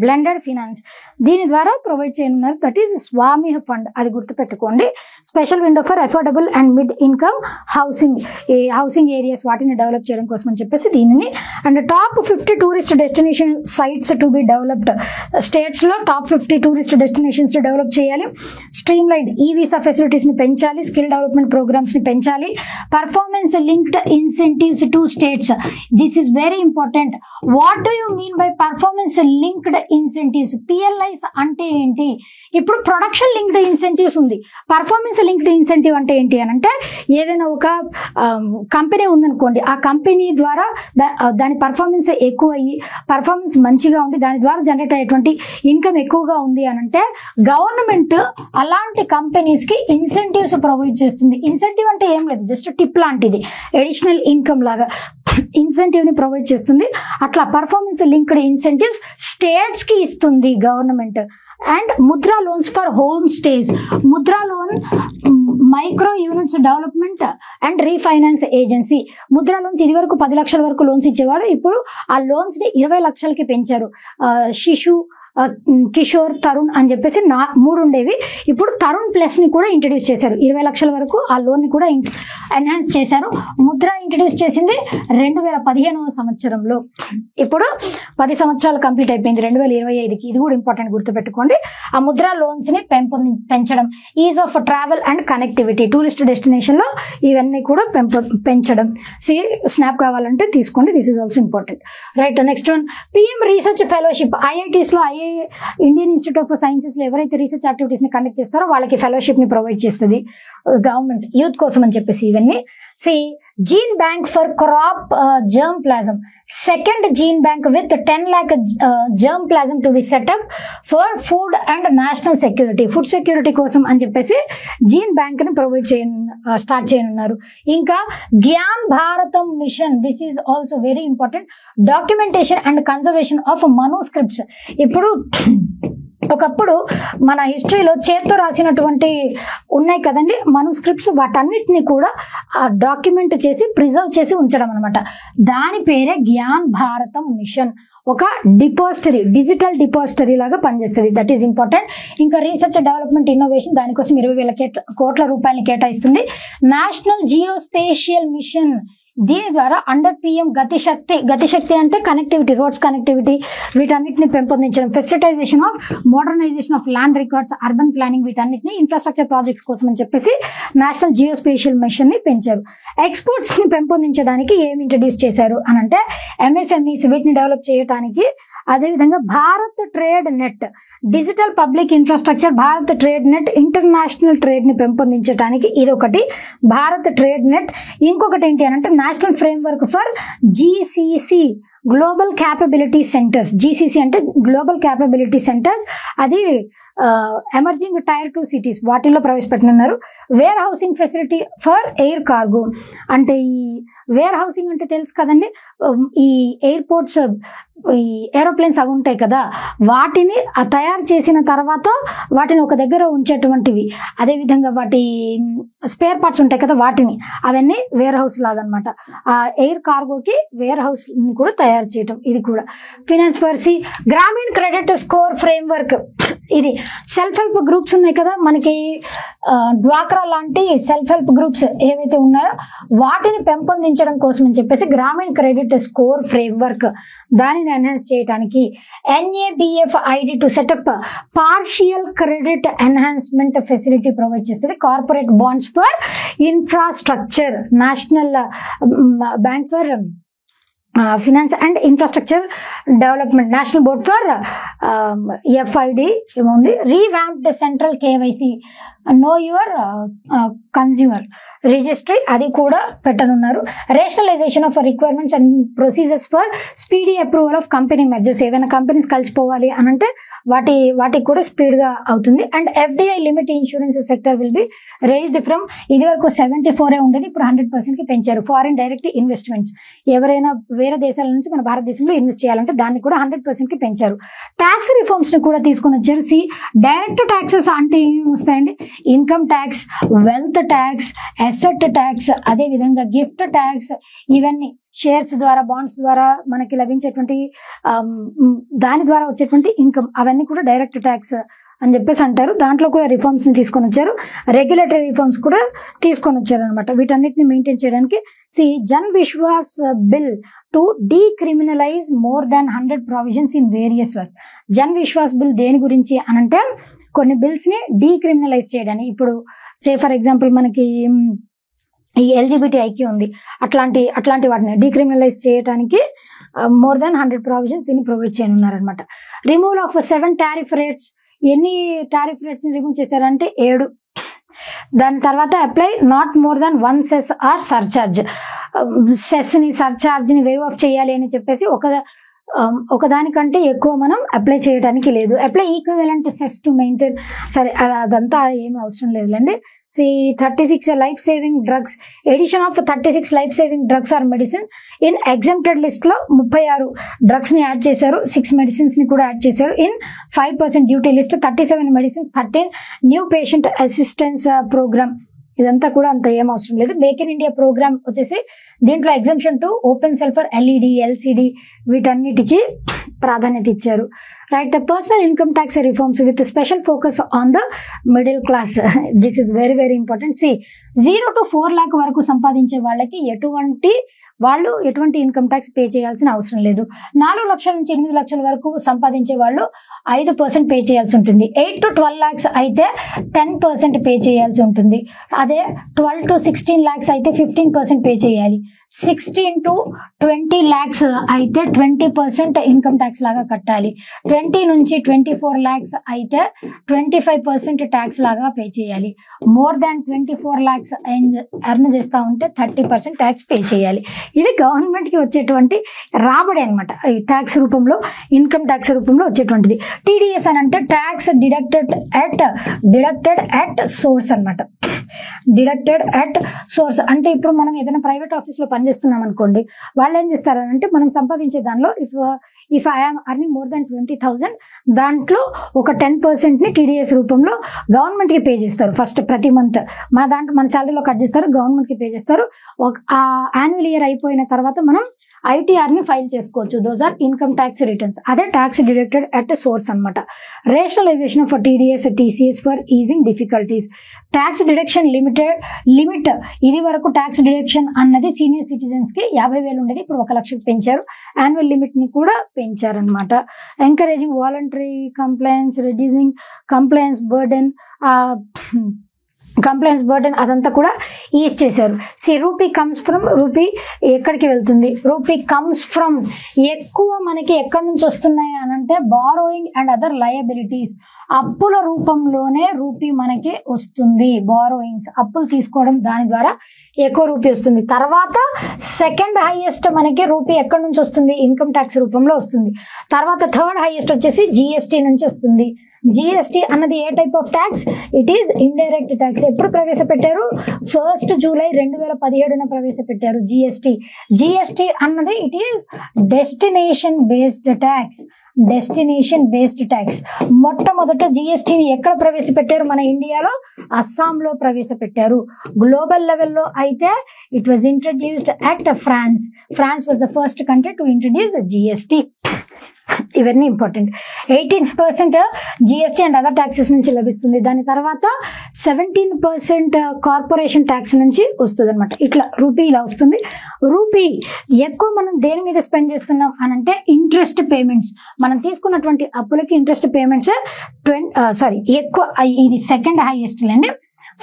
blended finance దీని ద్వారా ప్రొవైడ్ చేయనున్నారు. దట్ ఈస్ స్వామి ఫండ్. అది గుర్తుపెట్టుకోండి. Special window for affordable and mid income housing areas వాటిని డెవలప్ చేయడం కోసం అని చెప్పేసి దీనిని. And top 50 tourist destination sites to be developed. States లో టాప్ 50 టూరిస్ట్ డెస్టినేషన్స్ డెవలప్ చేయాలి. స్ట్రీమ్ లైన్ ఈ వీసా ఫెసిలిటీస్ ని పెంచాలి. స్కిల్ డెవలప్మెంట్ ప్రోగ్రామ్స్ ని పెంచాలి. Performance linked incentives to states. This is very important. What do you mean by performance linked incentives? PLIs అంటే ఏంటి? ఇప్పుడు ప్రొడక్షన్ లింక్డ్ ఇన్సెంటివ్స్ ఉంది. పర్ఫార్మెన్స్ లింక్డ్ ఇన్సెంటివ్ అంటే ఏంటి అని అంటే ఏదైనా ఒక కంపెనీ ఉందనుకోండి, ఆ కంపెనీ ద్వారా దాని పర్ఫార్మెన్స్ ఎక్కువ అయ్యి పర్ఫార్మెన్స్ మంచిగా ఉండి దాని ద్వారా జనరేట్ అయ్యేటువంటి ఇన్కమ్ ఎక్కువగా ఉంది అని అంటే గవర్నమెంట్ అలాంటి కంపెనీస్ కి ఇన్సెంటివ్స్ ప్రొవైడ్ చేస్తుంది. ఇన్సెంటివ్ అంటే ఏం లేదు, జస్ట్ టిప్ లాంటిది, అడిషనల్ ఇన్కమ్ లాగా ఇన్సెంటివ్ ని ప్రొవైడ్ చేస్తుంది. అట్లా పర్ఫార్మెన్స్ లింక్డ్ ఇన్సెంటివ్స్ స్టేట్స్ కి ఇస్తుంది government. And Mudra loans for home stays. Mudra loan micro units development and refinance agency. Mudra loans ఇది వరకు 10 లక్షల వరకు లోన్స్ ఇచ్చేవాడు. ఇప్పుడు ఆ లోన్స్ ని 20 లక్షలకి పెంచారు. శిశు కిషోర్, తరుణ్ అని చెప్పేసి 3 ఉండేవి. ఇప్పుడు తరుణ్ ప్లస్ ని కూడా ఇంట్రడ్యూస్ చేశారు. 20 లక్షల వరకు ఆ లోన్ ని కూడా ఎన్హాన్స్ చేశారు. ముద్ర ఇంట్రడ్యూస్ చేసింది 2015వ సంవత్సరంలో. ఇప్పుడు 10 సంవత్సరాలు కంప్లీట్ అయిపోయింది 2025కి. ఇది కూడా ఇంపార్టెంట్ గుర్తుపెట్టుకోండి. ఆ ముద్ర లోన్స్ ని పెంచడం, is of travel and connectivity, tourist destination లో ఇవన్నీ కూడా పెంచడం. స్నాప్ కావాలంటే తీసుకోండి, this is also important. Right, next one, PM research fellowship. IITs లో ఇండియన్ ఇన్స్టిట్యూట్ ఆఫ్ సైన్సెస్ లో ఎవరైతే రీసెర్చ్ యాక్టివిటీస్ ని కండక్ట్ చేస్తారో వాళ్ళకి ఫెలోషిప్ ని ప్రొవైడ్ చేస్తుంది గవర్నమెంట్ యూత్ కోసం అని చెప్పేసి. ఇవన్నీ gene bank for crop germ plasm, second gene bank with 10 lakh germ plasm to be setup for food and national security, food security కోసం అని చెప్పేసి జీన్ బ్యాంక్ ని ప్రొవైడ్ స్టార్ట్ చేయనున్నారు. ఇంకా Gyan Bharatam mission, this is also very important, documentation and conservation of manuscripts. ఇప్పుడు ఒకప్పుడు మన హిస్టరీలో చేత్తో రాసినటువంటి ఉన్నాయి కదండి మనోస్క్రిప్ట్స్, వాటన్నిటిని కూడా డాక్యుమెంట్ చేసి ప్రిజర్వ్ చేసి ఉంచడం అనమాట. దాని పేరే జ్ఞాన్ భారతం మిషన్. ఒక డిపాజిటరీ, డిజిటల్ డిపాజిటరీ లాగా పనిచేస్తుంది. That is important. ఇంకా రీసెర్చ్ డెవలప్మెంట్ ఇన్నోవేషన్, దానికోసం 20,000 కోట్ల రూపాయలు కేటాయిస్తుంది. నేషనల్ జియోస్పేషియల్ మిషన్, దీని ద్వారా అండర్ పిఎం గతిశక్తి అంటే కనెక్టివిటీ, రోడ్స్ కనెక్టివిటీ, వీటన్నిటిని పెంపొందించడం, facilitisation of modernisation of land records, urban planning, వీటన్నిటిని ఇన్ఫ్రాస్ట్రక్చర్ ప్రాజెక్ట్స్ కోసం అని చెప్పేసి నేషనల్ జియోస్పేషియల్ మిషన్ ని పెంచారు. ఎక్స్పోర్ట్స్ ని పెంపొందించడానికి ఏమి ఇంట్రడ్యూస్ చేశారు అని అంటే ఎంఎస్ఎంఈస్, వీటిని డెవలప్ చేయడానికి. అదేవిధంగా Bharat trade net, digital public infrastructure, Bharat trade net, international trade ని పెంపొందించడానికి ఇదొకటి భారత్ ట్రేడ్ నెట్. ఇంకొకటి ఏంటి అని అంటే national framework for GCC, global capability centres. GCC అంటే గ్లోబల్ క్యాపబిలిటీ సెంటర్స్, అది ఎమర్జింగ్ టైర్ 2 సిటీస్ వాటిల్లో ప్రవేశపెట్టనున్నారు. Warehousing facility for air cargo, అంటే ఈ వేర్ హౌసింగ్ అంటే తెలుసు కదండి, ఈ ఎయిర్పోర్ట్స్, ఈ ఏరోప్లేన్స్ అవి ఉంటాయి కదా, వాటిని తయారు చేసిన తర్వాత వాటిని ఒక దగ్గర ఉంచేటువంటివి. అదేవిధంగా వాటి స్పేర్ పార్ట్స్ ఉంటాయి కదా, వాటిని అవన్నీ వేర్ హౌస్ లాగా అనమాట. ఆ ఎయిర్ కార్గోకి వేర్ హౌస్ కూడా తయారు చేయటం. ఇది కూడా ఫినాన్స్ ఫర్ గ్రామీణ క్రెడిట్ స్కోర్ ఫ్రేమ్వర్క్. ఇది సెల్ఫ్ హెల్ప్ గ్రూప్స్ ఉన్నాయి కదా మనకి, డ్వాక్రా లాంటి సెల్ఫ్ హెల్ప్ గ్రూప్స్ ఏవైతే ఉన్నాయో వాటిని పెంపొందించడం కోసం అని చెప్పేసి గ్రామీణ క్రెడిట్ స్కోర్ ఫ్రేమ్వర్క్, దానిని ఎన్హాన్స్ చేయడానికి. NABFID to setup partial credit enhancement facility provide చేస్తుంది. Corporate bonds for infrastructure, national bank for finance and infrastructure development, national board for FID ఏముంది. Revamped central KYC, know your consumer registry, అది కూడా పెట్టనున్నారు. Rationalisation of requirements and procedures for speedy approval of company mergers, ఏవైనా companies కలిసిపోవాలి అని అంటే వాటికి కూడా స్పీడ్గా అవుతుంది. And FDI limit insurance sector will be raised from, ఇది వరకు 74 ఉండేది, ఇప్పుడు 100%కి పెంచారు. ఫారిన్ డైరెక్ట్ ఇన్వెస్ట్మెంట్స్, ఎవరైనా వేరే దేశాల నుంచి మన భారతదేశంలో ఇన్వెస్ట్ చేయాలంటే దాన్ని కూడా 100%కి పెంచారు. ట్యాక్స్ రిఫార్మ్స్ ని కూడా తీసుకొని వచ్చారు. డైరెక్ట్ ట్యాక్సెస్ అంటే ఏమేమి వస్తాయండి, income tax, wealth tax, asset tax, అదే విధంగా గిఫ్ట్ ట్యాక్స్, ఇవన్నీ షేర్స్ ద్వారా, బాండ్స్ ద్వారా మనకి లభించేటువంటి దాని ద్వారా వచ్చేటువంటి ఇన్కమ్, అవన్నీ కూడా డైరెక్ట్ ట్యాక్స్ అని చెప్పేసి అంటారు. దాంట్లో కూడా రిఫార్మ్స్ ని తీసుకొని వచ్చారు. రెగ్యులేటరీ రిఫార్మ్స్ కూడా తీసుకొని వచ్చారు అనమాట. వీటన్నిటిని మెయింటైన్ చేయడానికి Jan Vishwas bill to decriminalise more than 100 provisions in various laws. Jan Vishwas bill దేని గురించి అనంటే కొన్ని బిల్స్ ని డీక్రిమినలైజ్ చేయడానికి. ఇప్పుడు ఫర్ ఎగ్జాంపుల్ మనకి ఈ ఎల్జిబిటిఐకి ఉంది, అట్లాంటి వాటిని డీక్రిమినలైజ్ చేయడానికి మోర్ దాన్ 100 ప్రొవిజన్స్ దీన్ని ప్రొవైడ్ చేయనున్నారనమాట. రిమూవల్ ఆఫ్ 7 టారిఫ్ రేట్స్, ఎన్ని టారిఫ్ రేట్స్ ని రిమూవ్ చేశారంటే 7. దాని తర్వాత apply not more than 1 cess or surcharge, సెస్ని సర్చార్జ్ని వేవ్ ఆఫ్ చేయాలి అని చెప్పేసి ఒకదానికంటే ఎక్కువ మనం అప్లై చేయడానికి లేదు. Apply equivalent cess to maintain, సరే అదంతా ఏమి అవసరం లేదులేండి. 36 life saving drugs, addition of 36 life saving drugs or medicine in exempted list లో 36 డ్రగ్స్ ని యాడ్ చేశారు, 6 మెడిసిన్స్ ని కూడా యాడ్ చేశారు. In 5% duty list 37 medicines, 13 new patient assistance programme. ఇదంతా కూడా అంత ఏం అవసరం లేదు. మేక్ ఇన్ ఇండియా ప్రోగ్రామ్ వచ్చేసి దీంట్లో exemption to open cell for LED, LCD వీటన్నిటికీ ప్రాధాన్యత ఇచ్చారు. Right, personal income tax reforms with special focus on the middle class. This is very very important. 0 to 4 lakh వరకు సంపాదించే వాళ్ళకి ఎటువంటి ఇన్కమ్ ట్యాక్స్ పే చేయాల్సిన అవసరం లేదు. 4 లక్షల నుంచి 8 లక్షల వరకు సంపాదించే వాళ్ళు 5% పే చేయాల్సి ఉంటుంది. 8 to 12 lakhs అయితే 10% పే చేయాల్సి ఉంటుంది. అదే 12 to 16 lakhs అయితే 15% పే చేయాలి. 16 to 20 lakhs అయితే 20% ఇన్కమ్ ట్యాక్స్ లాగా కట్టాలి. 20 నుంచి 24 lakhs అయితే 25% ట్యాక్స్ లాగా పే చేయాలి. మోర్ దాన్ 24 lakhs ఎర్న్ చేస్తా ఉంటే 30% ట్యాక్స్ పే చేయాలి. ఇది గవర్నమెంట్ కి వచ్చేటువంటి రాబడి అనమాట. ఈ ట్యాక్స్ రూపంలో, ఇన్కమ్ ట్యాక్స్ రూపంలో వచ్చేటువంటిది. టీడీఎస్ అని అంటే ట్యాక్స్ డిడక్టెడ్ అట్ సోర్స్ అనమాట. డిడక్టెడ్ అట్ సోర్స్ అంటే ఇప్పుడు మనం ఏదైనా ప్రైవేట్ ఆఫీస్ లో పనిచేస్తున్నాం అనుకోండి, వాళ్ళు ఏం చేస్తారంటే మనం సంపాదించే దానిలో if I'm earning more than 20,000 దాంట్లో ఒక 10% ని టీడీఎస్ రూపంలో గవర్నమెంట్ కి పే చేస్తారు. ఫస్ట్ ప్రతి మంత్ మన శాలరీలో కట్ చేస్తారు, గవర్నమెంట్ కి పే చేస్తారు. ఆ యాన్యువల్ ఇయర్ అయిపోయిన తర్వాత మనం ITR ని ఫైల్ చేసుకోవచ్చు. Those are income tax returns. అదే ట్యాక్స్ డిడక్టెడ్ అట్ సోర్స్ అనమాట. Rationalisation for TDS TCS for easing difficulties. Tax deduction limit ఇది వరకు ట్యాక్స్ డిడక్షన్ అన్నది సీనియర్ సిటిజన్స్ కి 50,000 ఉండేది, ఇప్పుడు 1 లక్షకు పెంచారు. యాన్యువల్ లిమిట్ ని కూడా పెంచారనమాట. Encouraging voluntary compliance, reducing compliance burden అదంతా కూడా ఈజ్ చేశారు. రూపీ కమ్స్ ఫ్రమ్, రూపీ ఎక్కడికి వెళ్తుంది? రూపీ కమ్స్ ఫ్రమ్ ఎక్కువ మనకి ఎక్కడి నుంచి వస్తున్నాయి అని అంటే బారోయింగ్ అండ్ అదర్ లయబిలిటీస్. అప్పుల రూపంలోనే రూపీ మనకి వస్తుంది. బారోయింగ్స్, అప్పులు తీసుకోవడం, దాని ద్వారా ఎక్కువ రూపీ వస్తుంది. తర్వాత సెకండ్ హైయెస్ట్ మనకి రూపీ ఎక్కడి నుంచి వస్తుంది? ఇన్కమ్ ట్యాక్స్ రూపంలో వస్తుంది. తర్వాత థర్డ్ హైయెస్ట్ వచ్చేసి GST నుంచి వస్తుంది. GST అన్నది ఏ type of tax? It is indirect tax. ఎప్పుడు ప్రవేశపెట్టారు? 1 జూలై 2017 ప్రవేశపెట్టారు GST అన్నది it is destination based tax. మొట్టమొదట GST ఎక్కడ ప్రవేశపెట్టారు? మన ఇండియాలో అస్సాంలో ప్రవేశపెట్టారు. గ్లోబల్ లెవెల్లో అయితే it was introduced at France was the first country to introduce GST. ఇవన్నీ important. 18% GST and other taxes నుంచి లభిస్తుంది. దాని తర్వాత 17% కార్పొరేషన్ ట్యాక్స్ నుంచి వస్తుంది అనమాట. ఇట్లా రూపీ ఇలా వస్తుంది. రూపీ ఎక్కువ మనం దేని మీద స్పెండ్ చేస్తున్నాం అని అంటే ఇంట్రెస్ట్ పేమెంట్స్. మనం తీసుకున్నటువంటి అప్పులకి ఇంట్రెస్ట్ పేమెంట్స్ ఎక్కువ. ఇది సెకండ్ హైయెస్ట్ అండి.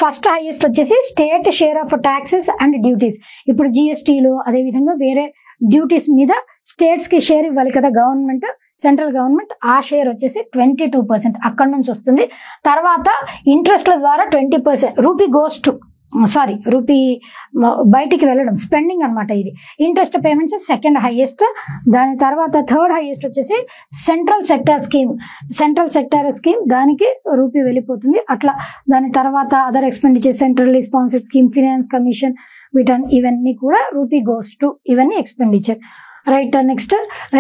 ఫస్ట్ హైయెస్ట్ వచ్చేసి state share of taxes and duties. ఇప్పుడు GSTలో అదేవిధంగా వేరే డ్యూటీస్ మీద స్టేట్స్ కి షేర్ ఇవ్వాలి కదా గవర్నమెంట్, సెంట్రల్ గవర్నమెంట్. ఆ షేర్ వచ్చేసి 22% అక్కడి నుంచి వస్తుంది. తర్వాత ఇంట్రెస్ట్ల ద్వారా 20%. రూపీ బయటికి వెళ్ళడం, స్పెండింగ్ అనమాట. ఇది ఇంట్రెస్ట్ పేమెంట్స్ సెకండ్ హైయెస్ట్. దాని తర్వాత థర్డ్ హైయెస్ట్ వచ్చేసి సెంట్రల్ సెక్టార్ స్కీమ్, దానికి రూపీ వెళ్ళిపోతుంది. అట్లా దాని తర్వాత other expenditure, centrally sponsored scheme, finance commission, ఇవన్నీ కూడా రూపీ గోస్ టు, ఇవన్నీ ఎక్స్పెండిచర్. రైట్, నెక్స్ట్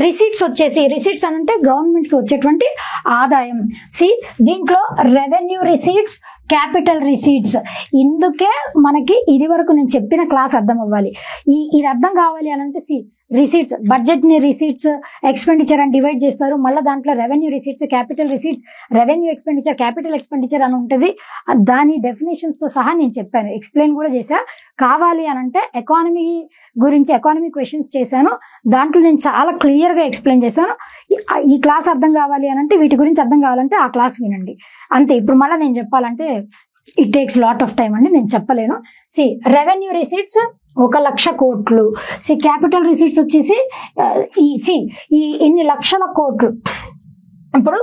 రిసీట్స్ వచ్చేసి, రిసీట్స్ అంటే గవర్నమెంట్ కి వచ్చేటువంటి ఆదాయం. దీంట్లో రెవెన్యూ రిసీట్స్, క్యాపిటల్ రిసీట్స్. ఇందుకే మనకి ఇది వరకు నేను చెప్పిన క్లాస్ అర్థం అవ్వాలి. ఇది అర్థం కావాలి అని అంటే రిసీట్స్, బడ్జెట్ ని రిసీట్స్, ఎక్స్పెండిచర్ అని డివైడ్ చేస్తారు. మళ్ళీ దాంట్లో revenue receipts, capital receipts, revenue expenditure, capital expenditure అని ఉంటుంది. దాని డెఫినేషన్స్ తో సహా నేను చెప్పాను, ఎక్స్ప్లెయిన్ కూడా చేశా. కావాలి అని అంటే ఎకానమీ క్వశ్చన్స్ చేశాను, దాంట్లో నేను చాలా క్లియర్ గా ఎక్స్ప్లెయిన్ చేశాను. ఈ క్లాస్ అర్థం కావాలి అని అంటే, వీటి గురించి అర్థం కావాలంటే ఆ క్లాస్ వినండి అంతే. ఇప్పుడు మళ్ళీ నేను చెప్పాలంటే it takes lot of time అండి, నేను చెప్పలేను. రెవెన్యూ రిసీట్స్ 1,00,000 కోట్లు. క్యాపిటల్ రిసీట్స్ వచ్చేసి ఇన్ని లక్షల కోట్లు. ఇప్పుడు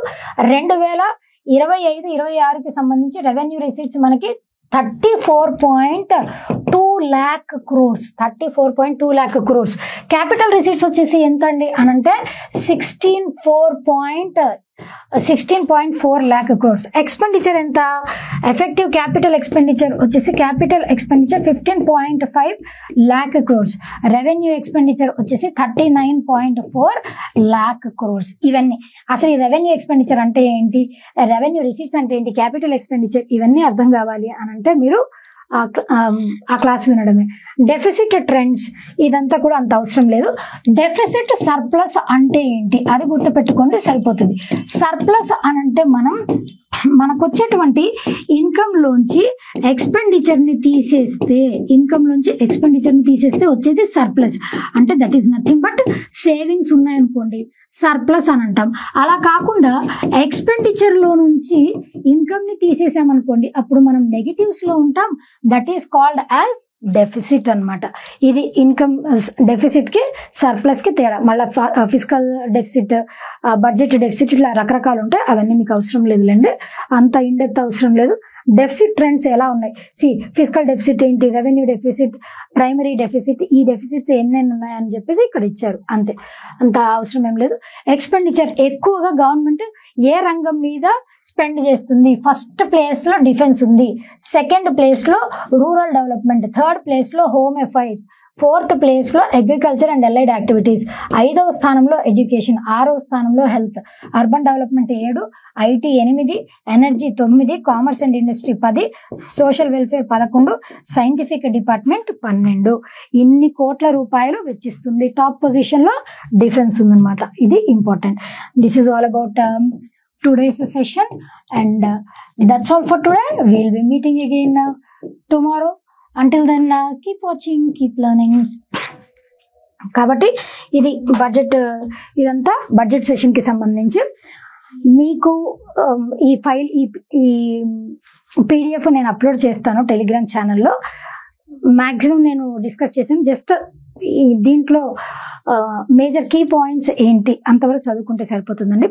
2025-26కి సంబంధించి రెవెన్యూ రిసీట్స్ మనకి 34.2 lakh crores. 34.2 lakh crores. Capital receipts వచ్చేసి ఎంత అండి అనంటే 16.4 lakh crores. ఎక్స్పెండిచర్ ఎంత? ఎఫెక్టివ్ క్యాపిటల్ ఎక్స్పెండిచర్ వచ్చేసి 15.5 lakh crores. రెవెన్యూ ఎక్స్పెండిచర్ వచ్చేసి 39.4 lakh crores. ఇవన్నీ అసలు ఈ రెవెన్యూ ఎక్స్పెండిచర్ అంటే ఏంటి, రెవెన్యూ రిసీట్స్ అంటే ఏంటి, క్యాపిటల్ ఎక్స్పెండిచర్, ఇవన్నీ అర్థం కావాలి అని అంటే మీరు ఆ క్లాస్ వినడమే. డెఫిసిట్ ట్రెండ్స్ ఇదంతా కూడా అంత అవసరం లేదు. డెఫిసిట్ సర్ప్లస్ అంటే ఏంటి అది గుర్తుపెట్టుకోండి సరిపోతుంది. సర్ప్లస్ అని అంటే మనకు వచ్చేటువంటి ఇన్కంలోంచి ఎక్స్పెండిచర్ని తీసేస్తే వచ్చేది సర్ప్లస్. అంటే that is nothing but savings ఉన్నాయనుకోండి సర్ప్లస్ అని అంటాం. అలా కాకుండా ఎక్స్పెండిచర్లో నుంచి ఇన్కమ్ని తీసేసామనుకోండి అప్పుడు మనం నెగిటివ్స్లో ఉంటాం. That is called as deficit అనమాట. ఇది ఇన్కమ్ డెఫిసిట్కి సర్ప్లస్కి తేడా. మళ్ళీ ఫిజికల్ డెఫిసిట్, బడ్జెట్ డెఫిసిట్ ఇట్లా రకరకాలు ఉంటాయి. అవన్నీ మీకు అవసరం లేదులేండి, అంత ఇన్డెప్త్ అవసరం లేదు. డెఫిసిట్ ట్రెండ్స్ ఎలా ఉన్నాయి, ఫిజికల్ డెఫిసిట్ ఏంటి, రెవెన్యూ డెఫిసిట్, ప్రైమరీ డెఫిసిట్, ఈ డెఫిసిట్స్ ఎన్నెన్ని ఉన్నాయని చెప్పేసి ఇక్కడ ఇచ్చారు అంతే, అంత అవసరం ఏం లేదు. ఎక్స్పెండిచర్ ఎక్కువగా గవర్నమెంట్ ఏ రంగం మీద స్పెండ్ చేస్తుంది, ఫస్ట్ ప్లేస్లో డిఫెన్స్ ఉంది, సెకండ్ ప్లేస్లో రూరల్ డెవలప్మెంట్, థర్డ్ ప్లేస్లో హోమ్ అఫైర్స్, ఫోర్త్ ప్లేస్లో అగ్రికల్చర్ అండ్ అలైడ్ యాక్టివిటీస్, 5వ స్థానంలో ఎడ్యుకేషన్, 6వ స్థానంలో health, urban development 7, IT 8, energy 9, commerce and industry 10, social welfare 11, scientific department 12. ఇన్ని కోట్ల రూపాయలు వెచ్చిస్తుంది. టాప్ పొజిషన్లో డిఫెన్స్ ఉందన్నమాట. ఇది important. This is all about today's session and that's all for today. We'll be meeting again tomorrow. Until then keep watching, keep learning. కాబట్టి ఇది ఇదంతా budget సెషన్కి సంబంధించి. మీకు ఈ ఫైల్ ఈ పీడిఎఫ్ నేను అప్లోడ్ చేస్తాను టెలిగ్రామ్ ఛానల్లో. మ్యాక్సిమం నేను డిస్కస్ చేసాను. జస్ట్ దీంట్లో మేజర్ కీ పాయింట్స్ ఏంటి అంతవరకు చదువుకుంటే సరిపోతుందండి.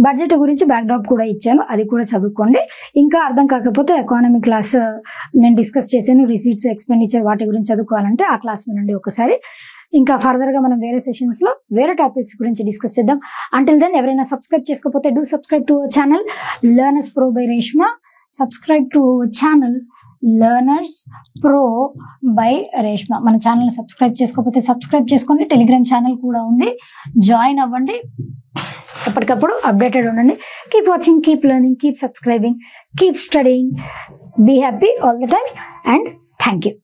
బడ్జెట్ గురించి బ్యాక్డ్రాప్ కూడా ఇచ్చాను, అది కూడా చదువుకోండి. ఇంకా అర్థం కాకపోతే ఎకానమీ క్లాస్ నేను డిస్కస్ చేశాను, రిసీట్స్, ఎక్స్పెండిచర్, వాటి గురించి చదువుకోవాలంటే ఆ క్లాస్ వినండి ఒకసారి. ఇంకా ఫర్దర్గా మనం వేరే సెషన్స్లో వేరే టాపిక్స్ గురించి డిస్కస్ చేద్దాం. అంటిల్ దెన్ ఎవరైనా సబ్స్క్రైబ్ చేసుకోకపోతే do subscribe to our channel learners pro by Reshma. Subscribe to our channel learners pro by Reshma. మన ఛానల్ని సబ్స్క్రైబ్ చేసుకోకపోతే సబ్స్క్రైబ్ చేసుకోండి. టెలిగ్రామ్ ఛానల్ కూడా ఉంది, జాయిన్ అవ్వండి. ఎప్పటికప్పుడు అప్డేటెడ్ ఉండండి. Keep watching, keep learning, keep subscribing, keep studying. Be happy all the time and thank you.